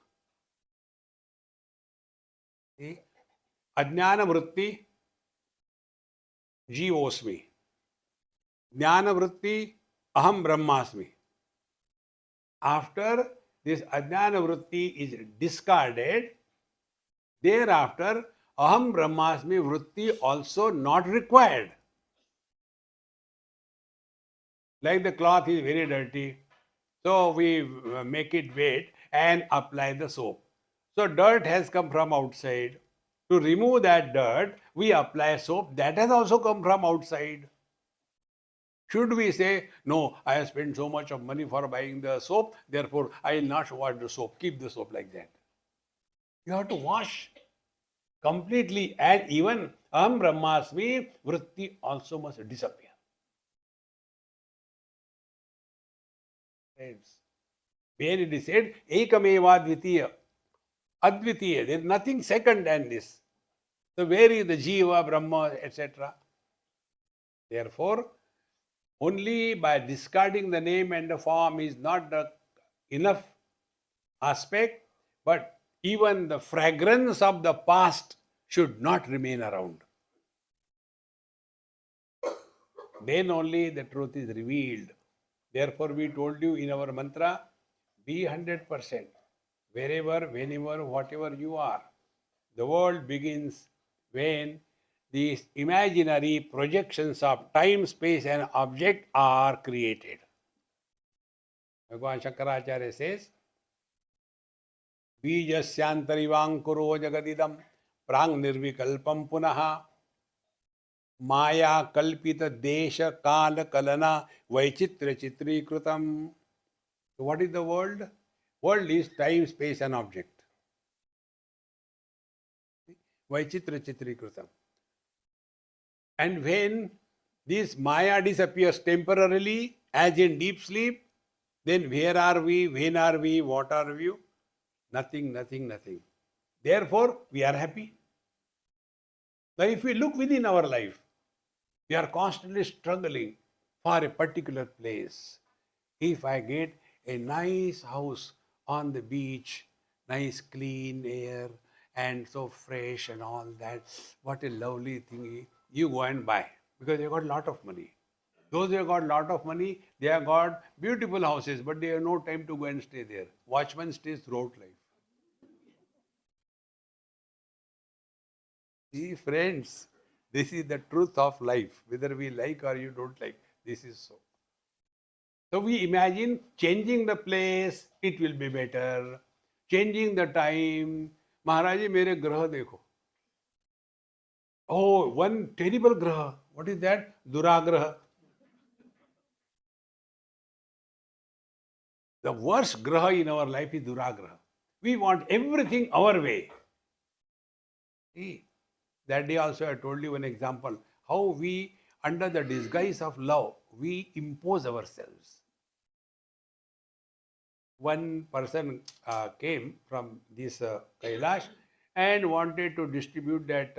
See? Ajnana vritti, jivosmi. Jnana vritti, aham brahmasmi. After this ajnana vritti is discarded, thereafter aham brahmasmi vritti also not required. Like the cloth is very dirty, so we make it wet and apply the soap. So dirt has come from outside. To remove that dirt, we apply soap that has also come from outside. Should we say, no, I have spent so much of money for buying the soap, therefore I will not wash the soap, keep the soap like that? You have to wash completely, and even aham brahmasmi vritti also must disappear. Friends, when it is said, ekameva dvitiya, advitiya, there is nothing second than this. So where is the jiva, brahma, etc.? Therefore, only by discarding the name and the form is not the enough aspect, but even the fragrance of the past should not remain around. Then only the truth is revealed. Therefore, we told you in our mantra, be 100%. Wherever, whenever, whatever you are. The world begins when these imaginary projections of time, space, and object are created. Bhagavan Shankaracharya says, बीजस्यांतरिवांकुरो जगदिदं प्रांग निर्विकल्पम पुनः माया कल्पित देश काल कलना वैचित्र चित्रीकृतम. So what is the world? World is time, space, and object. Vaichitra Chitrikrutam. And when this Maya disappears temporarily, as in deep sleep, then where are we, when are we, what are we? Nothing, nothing, nothing. Therefore, we are happy. Now, if we look within our life, we are constantly struggling for a particular place. If I get a nice house on the beach, nice clean air, and so fresh and all that, what a lovely thing. You go and buy because you got a lot of money. Those who have got a lot of money, they have got beautiful houses, but they have no time to go and stay there. Watchman stays throughout life. See, friends, this is the truth of life. Whether we like or you don't like, this is so. So we imagine changing the place, it will be better. Changing the time. Maharaji, mere graha dekho. Oh, one terrible graha. What is that? Duragraha. The worst graha in our life is Duragraha. We want everything our way. See, that day also I told you an example. How we, under the disguise of love, we impose ourselves. One person came from this Kailash and wanted to distribute that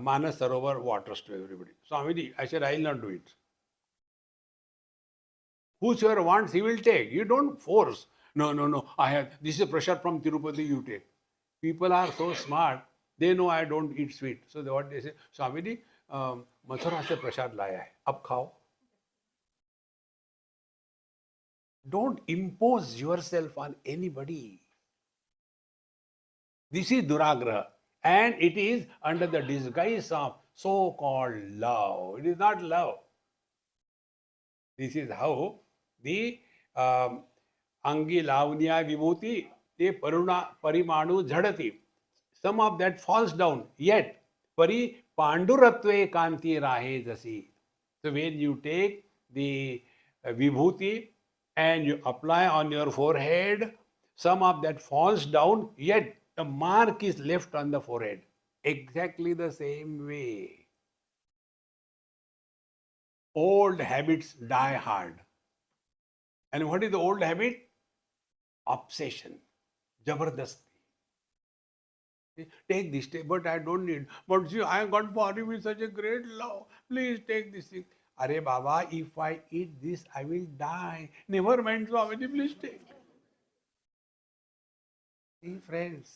Manas Sarovar waters to everybody. Swamiji, I said, I will not do it. Whosoever wants, he will take. You don't force. No. This is a pressure from Tirupati, you take. People are so smart. They know I don't eat sweet. So what they say, Swamiji, Mathura se prasad laya hai. Ab khao. Don't impose yourself on anybody. This is Duragraha. And it is under the disguise of so-called love. It is not love. This is how the Angi Lavanya Vibhuti, the Parimanu Jhadati. Some of that falls down. Yet, Pari Panduratve Kanti Rahe Jasi. So when you take the Vibhuti and you apply on your forehead, some of that falls down, yet the mark is left on the forehead. Exactly the same way. Old habits die hard. And what is the old habit? Obsession. Jabardasti. Take this, but I don't need. But see, I got for him with such a great love. Please take this thing. Are Baba, if I eat this, I will die. Never mind, Swamiji, please take. See, friends,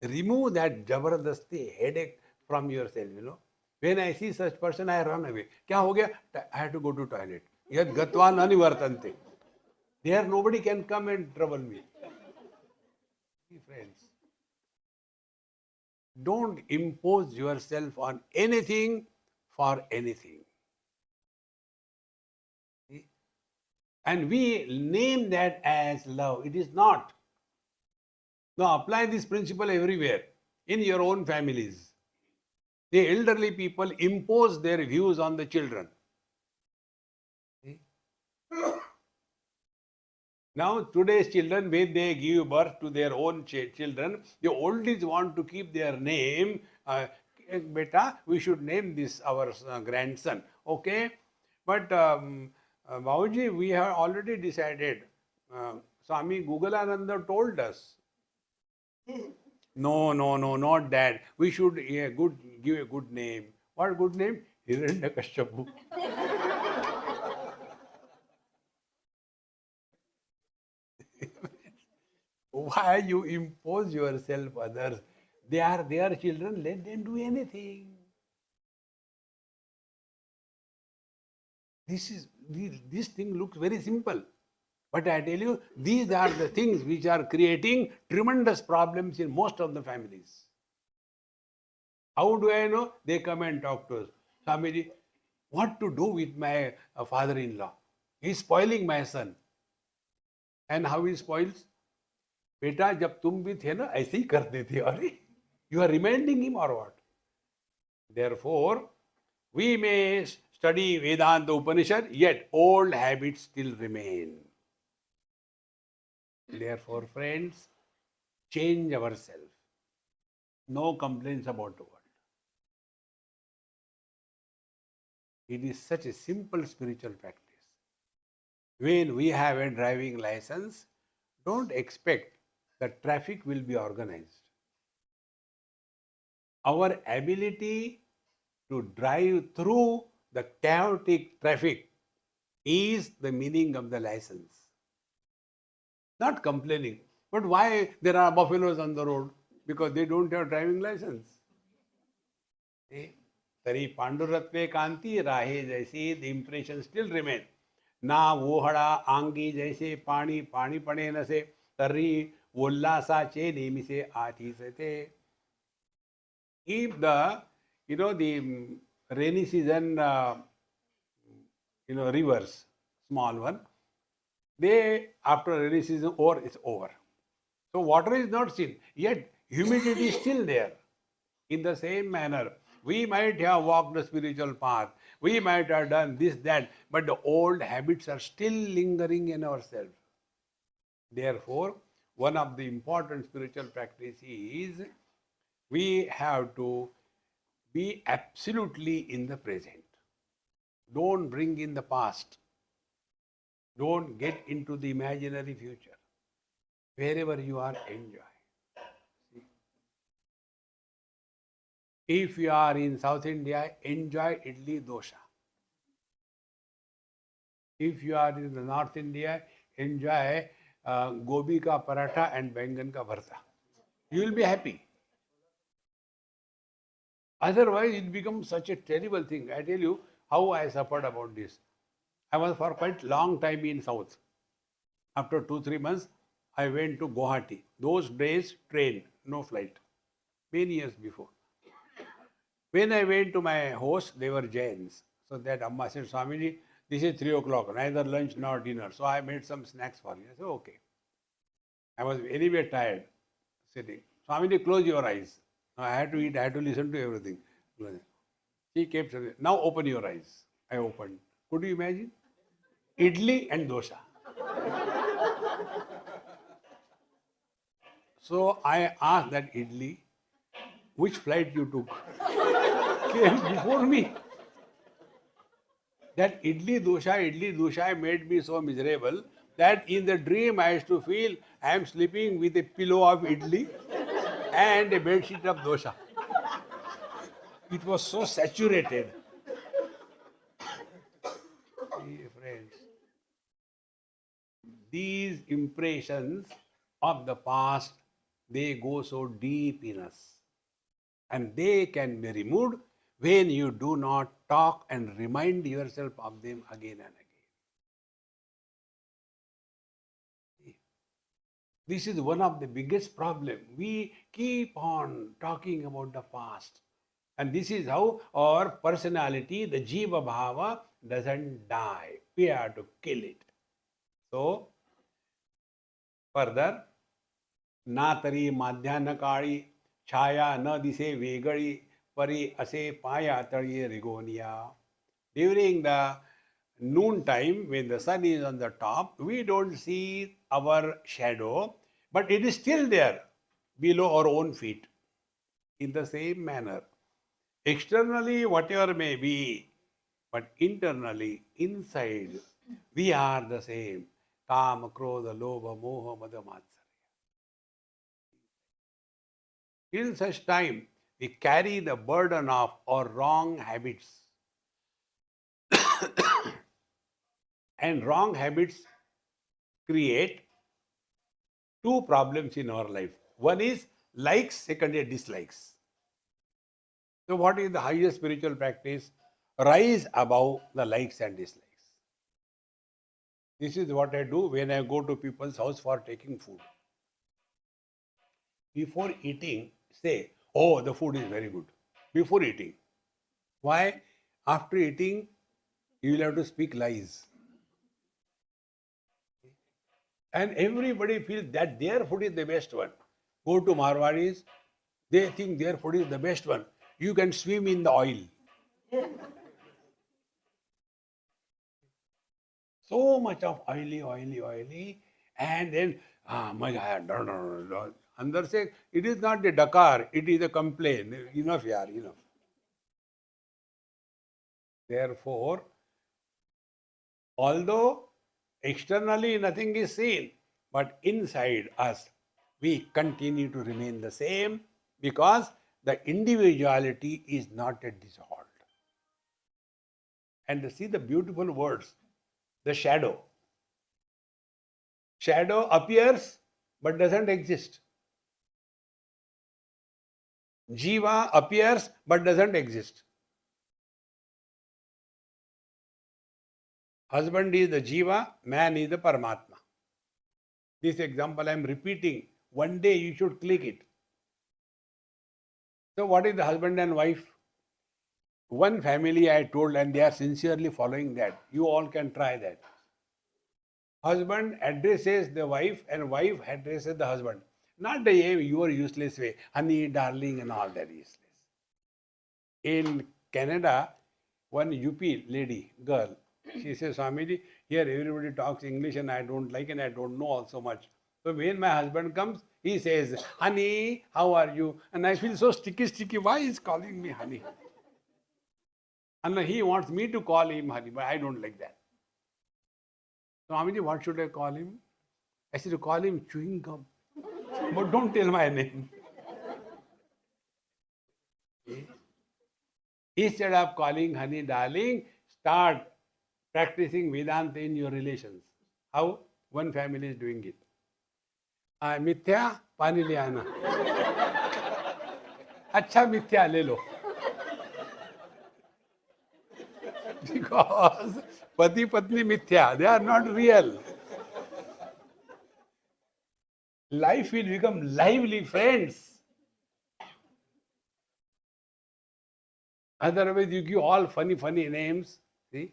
remove that jabardasti headache from yourself, When I see such person, I run away. Kya ho gaya? I have to go to toilet. Yad gatvan anivartante. There nobody can come and trouble me. See, friends, don't impose yourself on anything for anything. See? And we name that as love. It is not. Now apply this principle everywhere, in your own families. The elderly people impose their views on the children. See? Now today's children, when they give birth to their own children, the oldies want to keep their name. Beta, we should name this our grandson. Okay? But Babuji, we have already decided. Swami Gugalananda told us. No, not that. We should give a good name. What good name? Hiranyakashipu. Why you impose yourself others? They are their children, let them do anything. This thing looks very simple. But I tell you, these are the things which are creating tremendous problems in most of the families. How do I know? They come and talk to us. Swamiji, what to do with my father-in-law? He's spoiling my son. And how he spoils? बेटा जब तुम भी थे ना ऐसे ही करते थे अरे you are reminding him or what? Therefore, we may study Vedanta Upanishad, yet old habits still remain. Therefore, friends, change ourselves. No complaints about the world. It is such a simple spiritual practice. When we have a driving license, don't expect that traffic will be organized. Our ability to drive through the chaotic traffic is the meaning of the license. Not complaining. But why there are buffaloes on the road? Because they don't have driving license. तरी पांडुरत्वे कांती राहे जैसे the impression still remain. ना वोहळा आंगी जैसे पाणी पाणीपणे नसे तरी उल्हासाचे नेहमीचे आठीचे. If the the rainy season rivers, small one, they after rainy season over it's over. So water is not seen, yet humidity is still there. In the same manner, we might have walked the spiritual path, we might have done this, that, but the old habits are still lingering in ourselves. Therefore, one of the important spiritual practices is we have to be absolutely in the present. Don't bring in the past. Don't get into the imaginary future. Wherever you are, enjoy. See? If you are in South India, enjoy idli dosha. If you are in the North India, enjoy gobi ka paratha and bengan ka bharta. You will be happy. Otherwise, it becomes such a terrible thing. I tell you how I suffered about this. I was for quite long time in South. After 2-3 months, I went to Guwahati. Those days, train, no flight. Many years before. When I went to my host, they were Jains. So that Amma said, Swamiji, this is 3 o'clock, neither lunch nor dinner. So I made some snacks for you. I said, okay. I was anyway tired, sitting. Swamiji, close your eyes. Now I had to eat, I had to listen to everything. She kept saying, now open your eyes. I opened. Could you imagine? Idli and dosha. So I asked that idli, which flight you took? Came before me. That idli dosha made me so miserable that in the dream I used to feel I am sleeping with a pillow of idli and a bedsheet of dosha. It was so saturated. Dear friends, these impressions of the past, they go so deep in us. And they can be removed when you do not talk and remind yourself of them again and again. This is one of the biggest problems. We keep on talking about the past. And this is how our personality, the Jiva Bhava, doesn't die. We have to kill it. So, further, नातरी माध्यान्ह काळी छाया न दिसे वेगळी परी असे पाया तळी रिगोनिया. During the noon time, when the sun is on the top, we don't see our shadow, but it is still there below our own feet. In the same manner, externally, whatever may be, but internally, inside, we are the same. Kama, Krodha, Lobha, Moha, Mada, Matsarya. Till such time, we carry the burden of our wrong habits. And wrong habits create two problems in our life. One is likes, second is dislikes. So what is the highest spiritual practice? Rise above the likes and dislikes. This is what I do when I go to people's house for taking food. Before eating, say, oh, the food is very good. Before eating. Why? After eating, you will have to speak lies. And everybody feels that their food is the best one. Go to Marwadis, they think their food is the best one. You can swim in the oil. So much of oily, and then my Andar say it is not a Dakar, it is a complaint. Enough, yaar, enough. Therefore, although externally nothing is seen, but inside us we continue to remain the same because the individuality is not yet dissolved. And see the beautiful words, the shadow. Shadow appears but doesn't exist. Jiva appears but doesn't exist. Husband is the Jiva, man is the Paramatma. This example I am repeating. One day you should click it. So what is the husband and wife? One family I told, and they are sincerely following that. You all can try that. Husband addresses the wife and wife addresses the husband. Not the your useless way, honey, darling, and all that useless. In Canada, one UP lady, girl, she says, Swamiji, here everybody talks English and I don't like and I don't know also much. So when my husband comes, he says, honey, how are you? And I feel so sticky. Why is calling me honey? And he wants me to call him honey, but I don't like that. Swamiji, what should I call him? I said, call him chewing gum. But don't tell my name. Instead of calling honey darling, start practicing Vedanta in your relations. How? One family is doing it. मिथ्या पानी ले आना. अच्छा मिथ्या ले लो. Because pati patni mithya, they are not real. Life will become lively, friends. Otherwise, you give all funny names. See,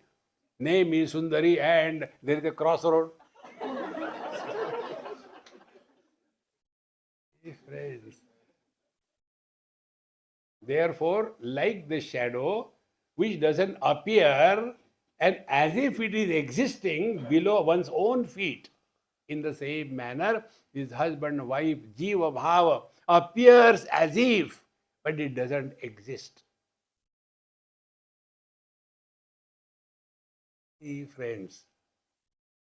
name is Sundari, and there is a crossroad. Friends. Therefore, like the shadow, which doesn't appear, and as if it is existing below one's own feet, in the same manner, this husband, wife, jiva bhava appears as if, but it doesn't exist. See, friends,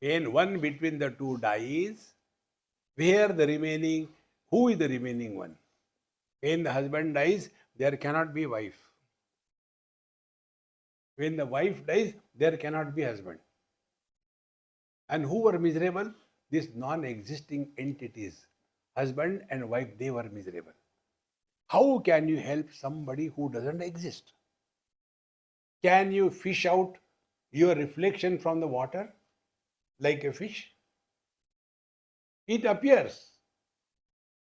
when one between the two dies, who is the remaining one? When the husband dies, there cannot be wife. When the wife dies, there cannot be husband. And who were miserable? These non-existing entities. Husband and wife, they were miserable. How can you help somebody who doesn't exist? Can you fish out your reflection from the water like a fish? It appears.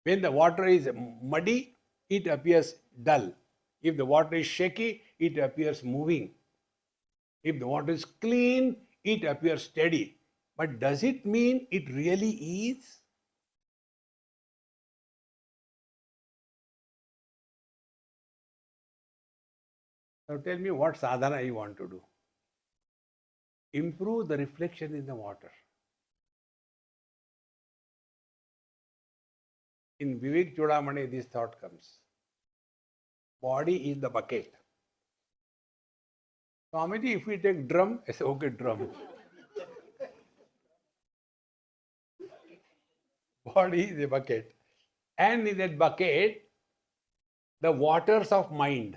When the water is muddy, it appears dull. If the water is shaky, it appears moving. If the water is clean, it appears steady. But does it mean it really is? Now tell me what sadhana you want to do. Improve the reflection in the water. In Vivek Chudamani, this thought comes. Body is the bucket. Swamiji, if we take drum, I say, okay, drum. Body is a bucket. And in that bucket, the waters of mind.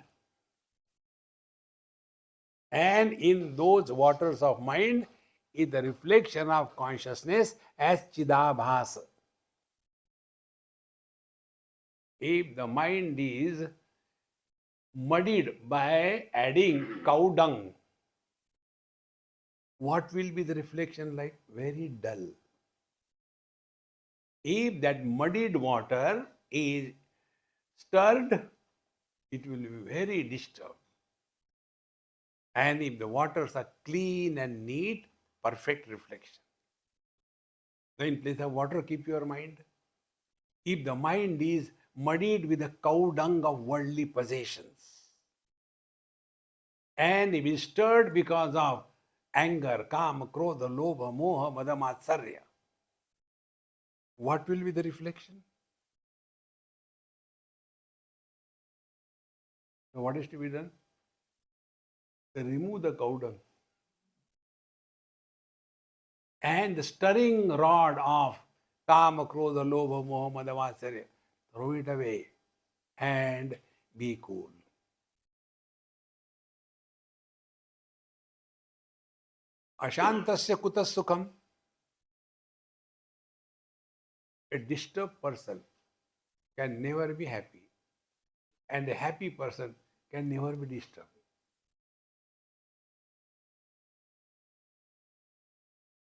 And in those waters of mind is the reflection of consciousness as Chidabhas. If the mind is muddied by adding cow dung, what will be the reflection like? Very dull. If that muddied water is stirred, it will be very disturbed. And if the waters are clean and neat, perfect reflection. So in place of water, keep your mind. If the mind is muddied with the cow dung of worldly possessions, and if it is stirred because of anger, kama, krodha, lobha, moha, mada, matsarya, what will be the reflection? So what is to be done? Remove the cow dung. And the stirring rod of kama, krodha, lobha, moha, mada, matsarya, throw it away and be cool. Ashantasya kutas sukham. A disturbed person can never be happy, and a happy person can never be disturbed.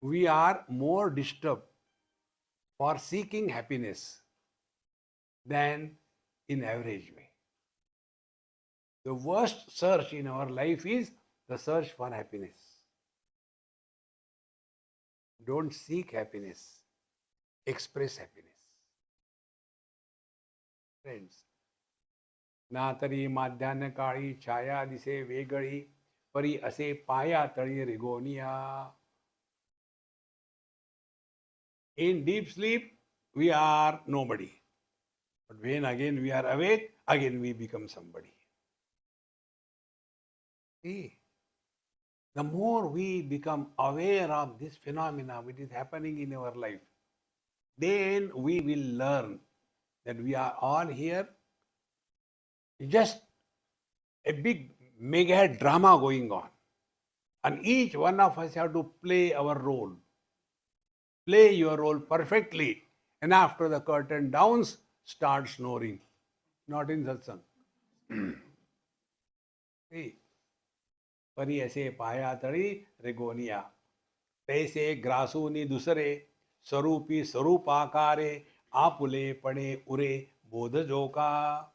We are more disturbed for seeking happiness than in average way. The worst search in our life is the search for happiness. Don't seek happiness, express happiness. Friends, नातरी माध्यान्ह काळी छाया दिसे वेगळी परी असे पाया तळी रिगोनिया. In deep sleep, we are nobody. But when again we are awake, again we become somebody. See, the more we become aware of this phenomena which is happening in our life, then we will learn that we are all here just a big mega drama going on. And each one of us have to play our role. Play your role perfectly. And after the curtain downs, start snoring. Not in satsang. See, परी असे पाया तळी रेगोनिया तैसे ग्रासूनी दुसरे स्वरूपी स्वरूपाकारे आपुले पणे उरे बोध जोका.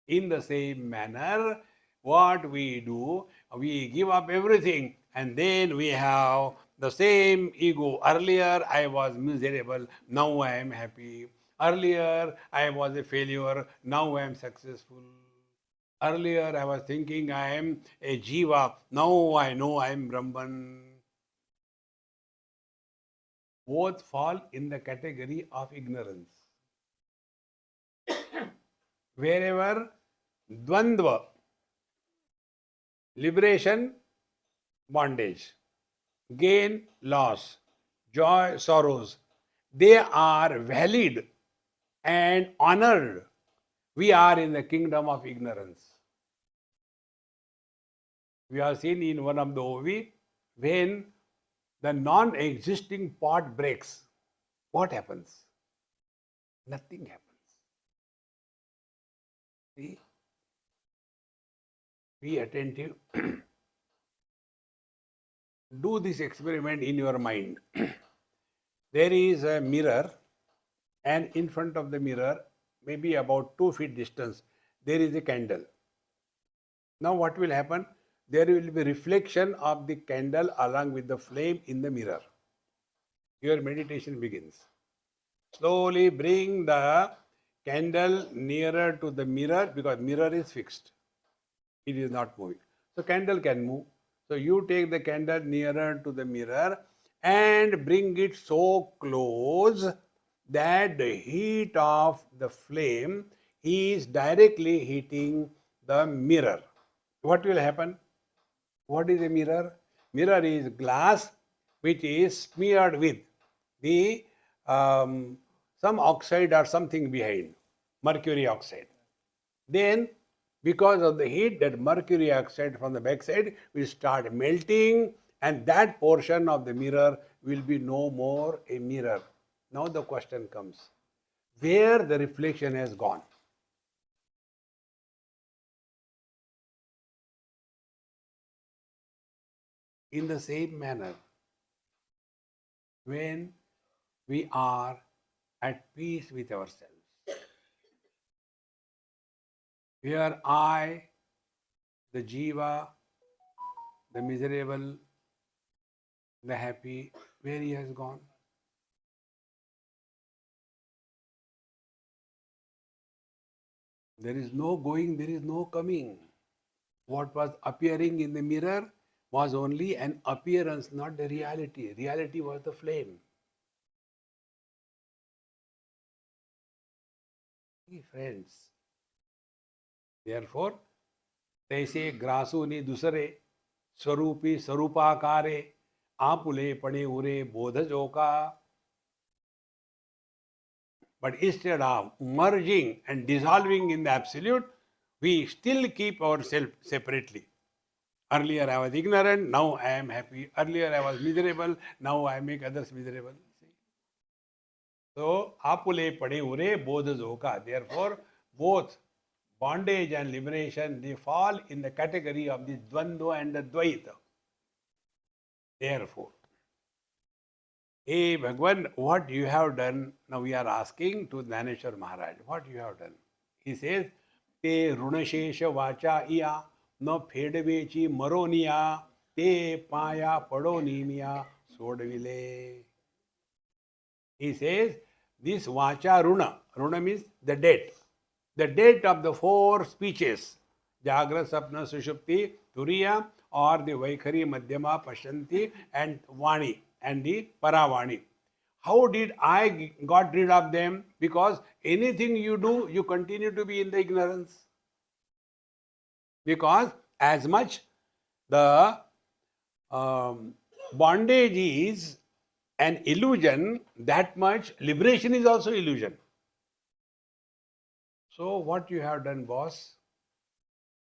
In the same manner, what we do, we give up everything and then we have the same ego. Earlier I was miserable, now I am happy. Earlier I was a failure, now I am successful. Earlier I was thinking I am a jiva, now I know I am Brahman. Both fall in the category of ignorance. Wherever dvandva, liberation, bondage, gain, loss, joy, sorrows, they are valid and honored. We are in the kingdom of ignorance. We have seen in one of the OV, when the non-existing pot breaks, what happens? Nothing happens. See? Be attentive. Do this experiment in your mind. There is a mirror, and in front of the mirror, maybe about 2 feet distance, there is a candle. Now what will happen? There will be reflection of the candle along with the flame in the mirror. Your meditation begins. Slowly bring the candle nearer to the mirror, because mirror is fixed. It is not moving. So candle can move. So you take the candle nearer to the mirror and bring it so close that the heat of the flame is directly hitting the mirror. What will happen? What is a mirror? Mirror is glass which is smeared with the some oxide or something behind, mercury oxide. Then because of the heat, that mercury oxide from the backside will start melting, and that portion of the mirror will be no more a mirror. Now the question comes, where the reflection has gone? In the same manner, when we are at peace with ourselves, where I, the jiva, the miserable, the happy, where he has gone? There is no going, there is no coming. What was appearing in the mirror was only an appearance, not the reality. Reality was the flame. Friends, therefore, तैसे ग्रासोनी दुसरे स्वरूपी स्वरूपाकारे आपुले पड़े उरे बोधजोका. But instead of merging and dissolving in the absolute, we still keep ourselves separately. Earlier I was ignorant, now I am happy. Earlier I was miserable, now I make others miserable. So, apule pade ure bodha zoka. Therefore, both bondage and liberation, they fall in the category of the dvandva and the dvaita. Therefore, hey Bhagwan, what you have done? Now we are asking to Dhaneshwar Maharaj, what you have done? He says, te runashesha vacha iya no phedvechi maroniya te paya padonimiya sodvile. He says, this vacha runa, runa means the debt of the four speeches, Jagra, Sapna, Sushupti, Turiya, or the Vaikhari, Madhyama, Pashanti, and Vani, and the Paravani. How did I got rid of them? Because anything you do, you continue to be in the ignorance. Because as much the bondage is an illusion, that much liberation is also illusion. So what you have done, boss?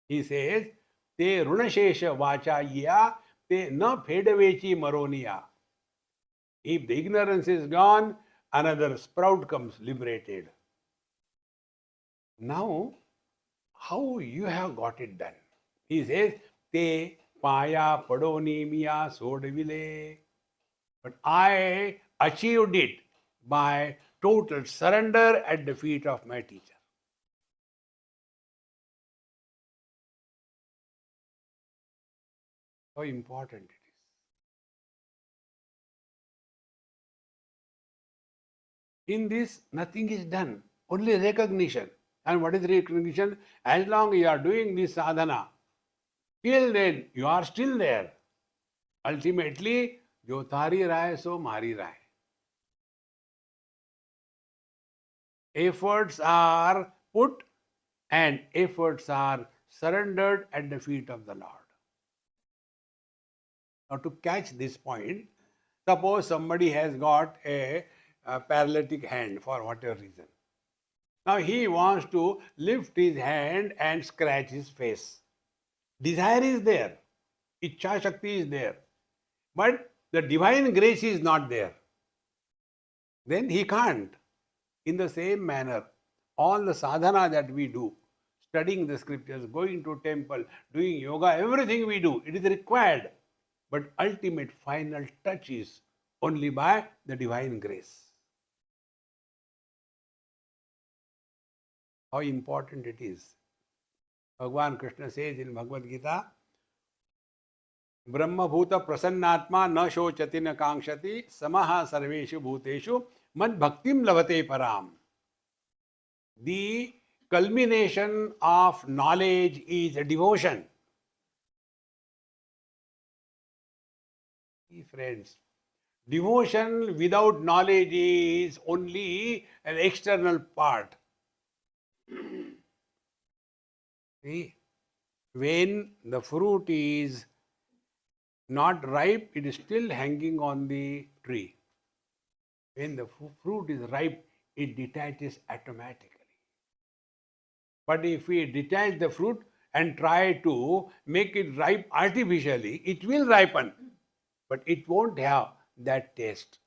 He says, te runashesha vacha ya te na fedavechi maroniya. If the ignorance is gone, another sprout comes liberated. Now, how you have got it done? He says, te paya padonimiya sodvile. But I achieved it by total surrender at the feet of my teacher. How important it is. In this, nothing is done, only recognition. And what is recognition? As long as you are doing this sadhana, till then you are still there. Ultimately, jo tari rahe so mari rahe. Efforts are put and efforts are surrendered at the feet of the Lord. Now, to catch this point, suppose somebody has got a paralytic hand for whatever reason. Now, he wants to lift his hand and scratch his face. Desire is there, Ichcha Shakti is there, but the divine grace is not there. Then he can't. In the same manner, all the sadhana that we do, studying the scriptures, going to temple, doing yoga, everything we do, it is required. But ultimate final touch is only by the divine grace. How important it is. Bhagavan Krishna says in Bhagavad Gita, Brahma Bhuta Prasannatma na shochati na kankshati samaha sarveshu bhuteshu mad bhaktim lavate param. The culmination of knowledge is a devotion. Friends, devotion without knowledge is only an external part. See, when the fruit is not ripe, it is still hanging on the tree. When the fruit is ripe, it detaches automatically. But if we detach the fruit and try to make it ripe artificially, it will ripen, but it won't have that taste.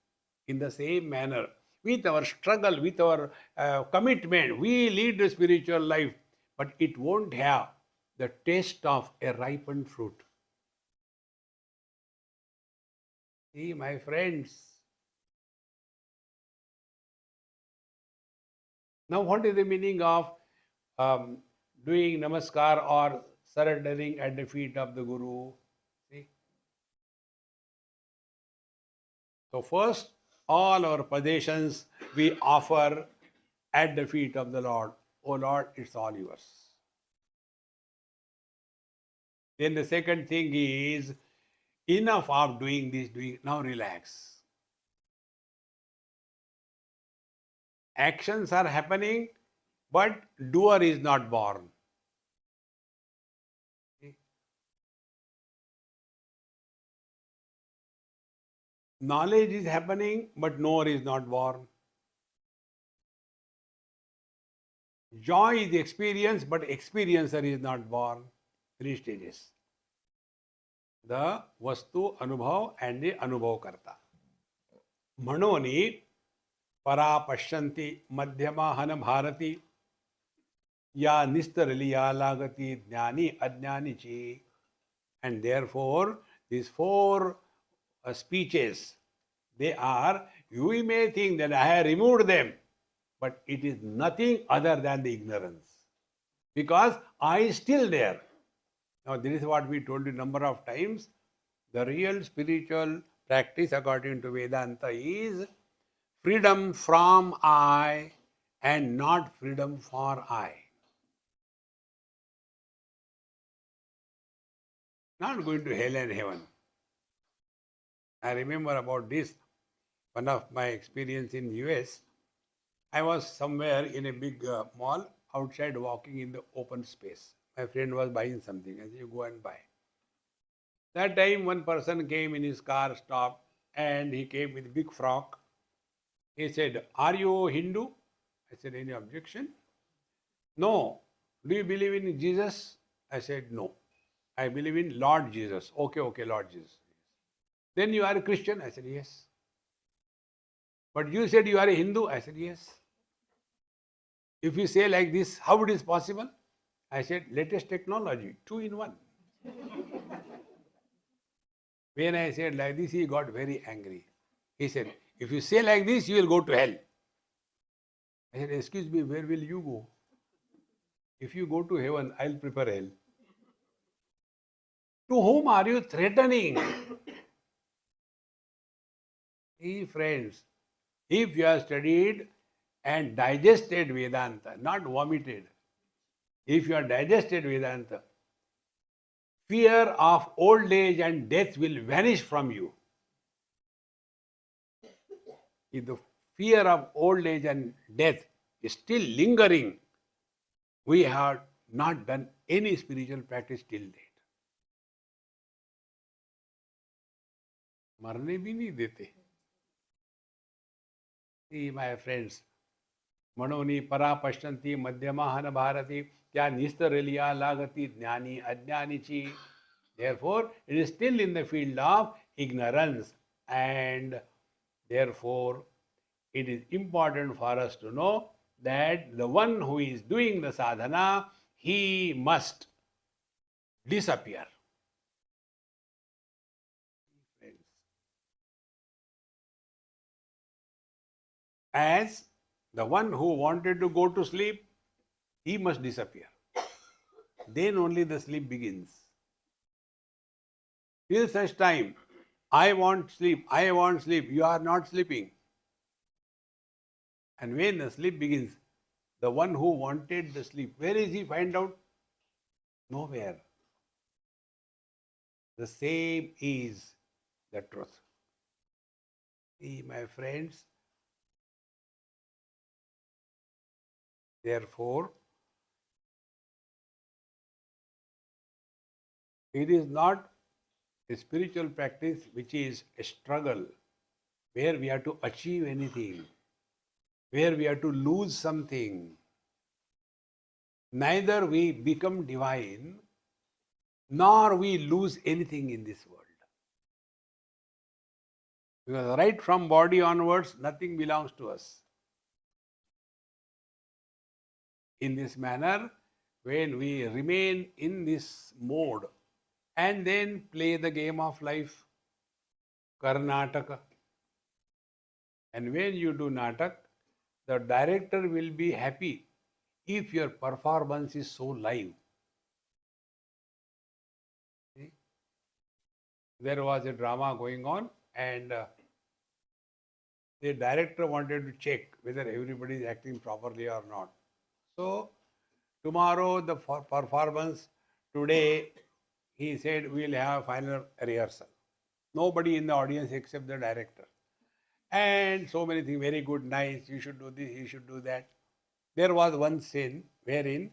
In the same manner, with our struggle, with our commitment, we lead the spiritual life, but it won't have the taste of a ripened fruit. See, my friends, now what is the meaning of um, doing namaskar or surrendering at the feet of the Guru? See? So first, all our possessions we offer at the feet of the Lord. Oh Lord, it's all yours. Then the second thing is, enough of doing this, now relax. Actions are happening, but doer is not born. Knowledge is happening, but knower is not born. Joy is experienced, but experiencer is not born. Three stages: the Vastu, Anubhav, and the Anubhav Karta. Manoni परा पश्यन्ति मध्यमा हन भारती या निस्तरली या लागति ज्ञानी अज्ञानी ची. And therefore, these four speeches, they are, you may think that I have removed them, but it is nothing other than the ignorance. Because I is still there. Now, this is what we told you a number of times. The real spiritual practice according to Vedanta is freedom from I and not freedom for I. Not going to hell and heaven. I remember about this, one of my experience in US. I was somewhere in a big mall, outside walking in the open space. My friend was buying something. I said, you go and buy. That time one person came in his car, stopped, and he came with a big frock. He said, are you Hindu? I said, any objection? No. Do you believe in Jesus? I said, no. I believe in Lord Jesus. Okay, Lord Jesus. Then you are a Christian? I said, yes. But you said you are a Hindu? I said, yes. If you say like this, how it is possible? I said, latest technology, 2 in 1. When I said like this, he got very angry. He said, if you say like this, you will go to hell. I said, excuse me, where will you go? If you go to heaven, I'll prepare hell. To whom are you threatening? See, friends, if you have studied and digested Vedanta, not vomited, if you have digested Vedanta, fear of old age and death will vanish from you. If the fear of old age and death is still lingering, we have not done any spiritual practice till date. मरने भी नहीं देते. See, my friends, मनोनी परा पश्यन्ति मध्यमाहन भारती क्या निस्तरलिया लागति ज्ञानी अज्ञानी ची. Therefore, it is still in the field of ignorance, and therefore it is important for us to know that the one who is doing the sadhana, he must disappear. As the one who wanted to go to sleep, he must disappear. Then only the sleep begins. Till such time, I want sleep, you are not sleeping. And when the sleep begins, the one who wanted the sleep, where is he find out? Nowhere. The same is the truth. See, my friends, therefore, it is not a spiritual practice which is a struggle, where we have to achieve anything, where we have to lose something. Neither we become divine, nor we lose anything in this world. Because right from body onwards, nothing belongs to us. In this manner, when we remain in this mode and then play the game of life, Karnataka. And when you do natak, the director will be happy if your performance is so live. See? There was a drama going on, and the director wanted to check whether everybody is acting properly or not. So, tomorrow the performance, today he said we'll have final rehearsal. Nobody in the audience except the director. And so many things, very good, nice, you should do this, you should do that. There was one scene wherein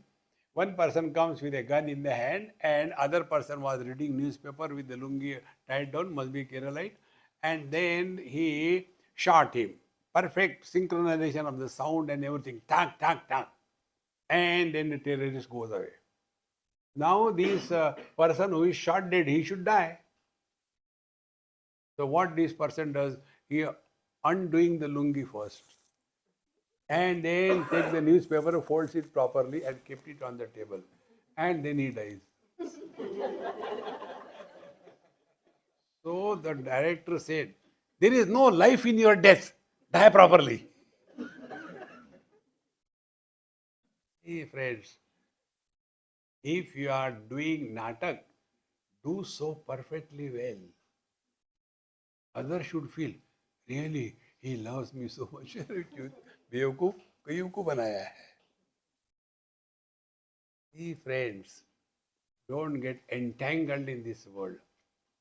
one person comes with a gun in the hand and other person was reading newspaper with the lungi tied down, must be Keralite, and then he shot him. Perfect synchronization of the sound and everything. Tak, tak, tak. And then the terrorist goes away. Now this person who is shot dead, he should die. So what this person does, he undoing the lungi first. And then take the newspaper, folds it properly and kept it on the table. And then he dies. So the director said, there is no life in your death. Die properly. Hey friends, if you are doing natak, do so perfectly well. Others should feel, really, he loves me so much. बेवकूफ कईयों को बनाया है. Hey friends, don't get entangled in this world.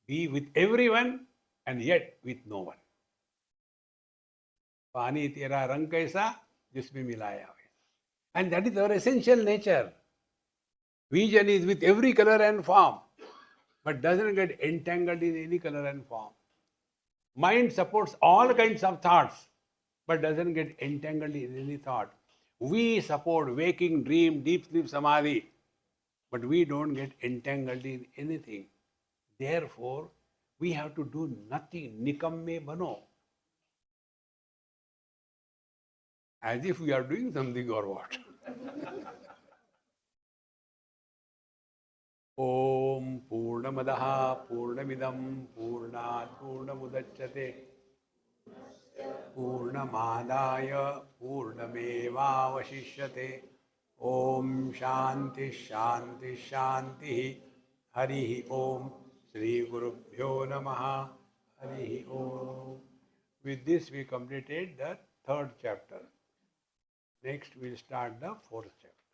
Be with everyone and yet with no one. पानी तेरा रंग कैसा जिसमें मिलाया हुआ. And that is our essential nature. Vision is with every color and form, but doesn't get entangled in any color and form. Mind supports all kinds of thoughts, but doesn't get entangled in any thought. We support waking, dream, deep sleep, samadhi, but we don't get entangled in anything. Therefore, we have to do nothing. Nikamme bano. As if we are doing something or what. Om Purnamadaha Purnamidam Purnat Purnamudachyate Purnamadaya Purnamevavashishyate. Om Shanti Shanti Shanti. Hari Om. Shri Gurubhyo Namaha. Hari Om. With this we completed the third chapter. Next we'll start the fourth chapter.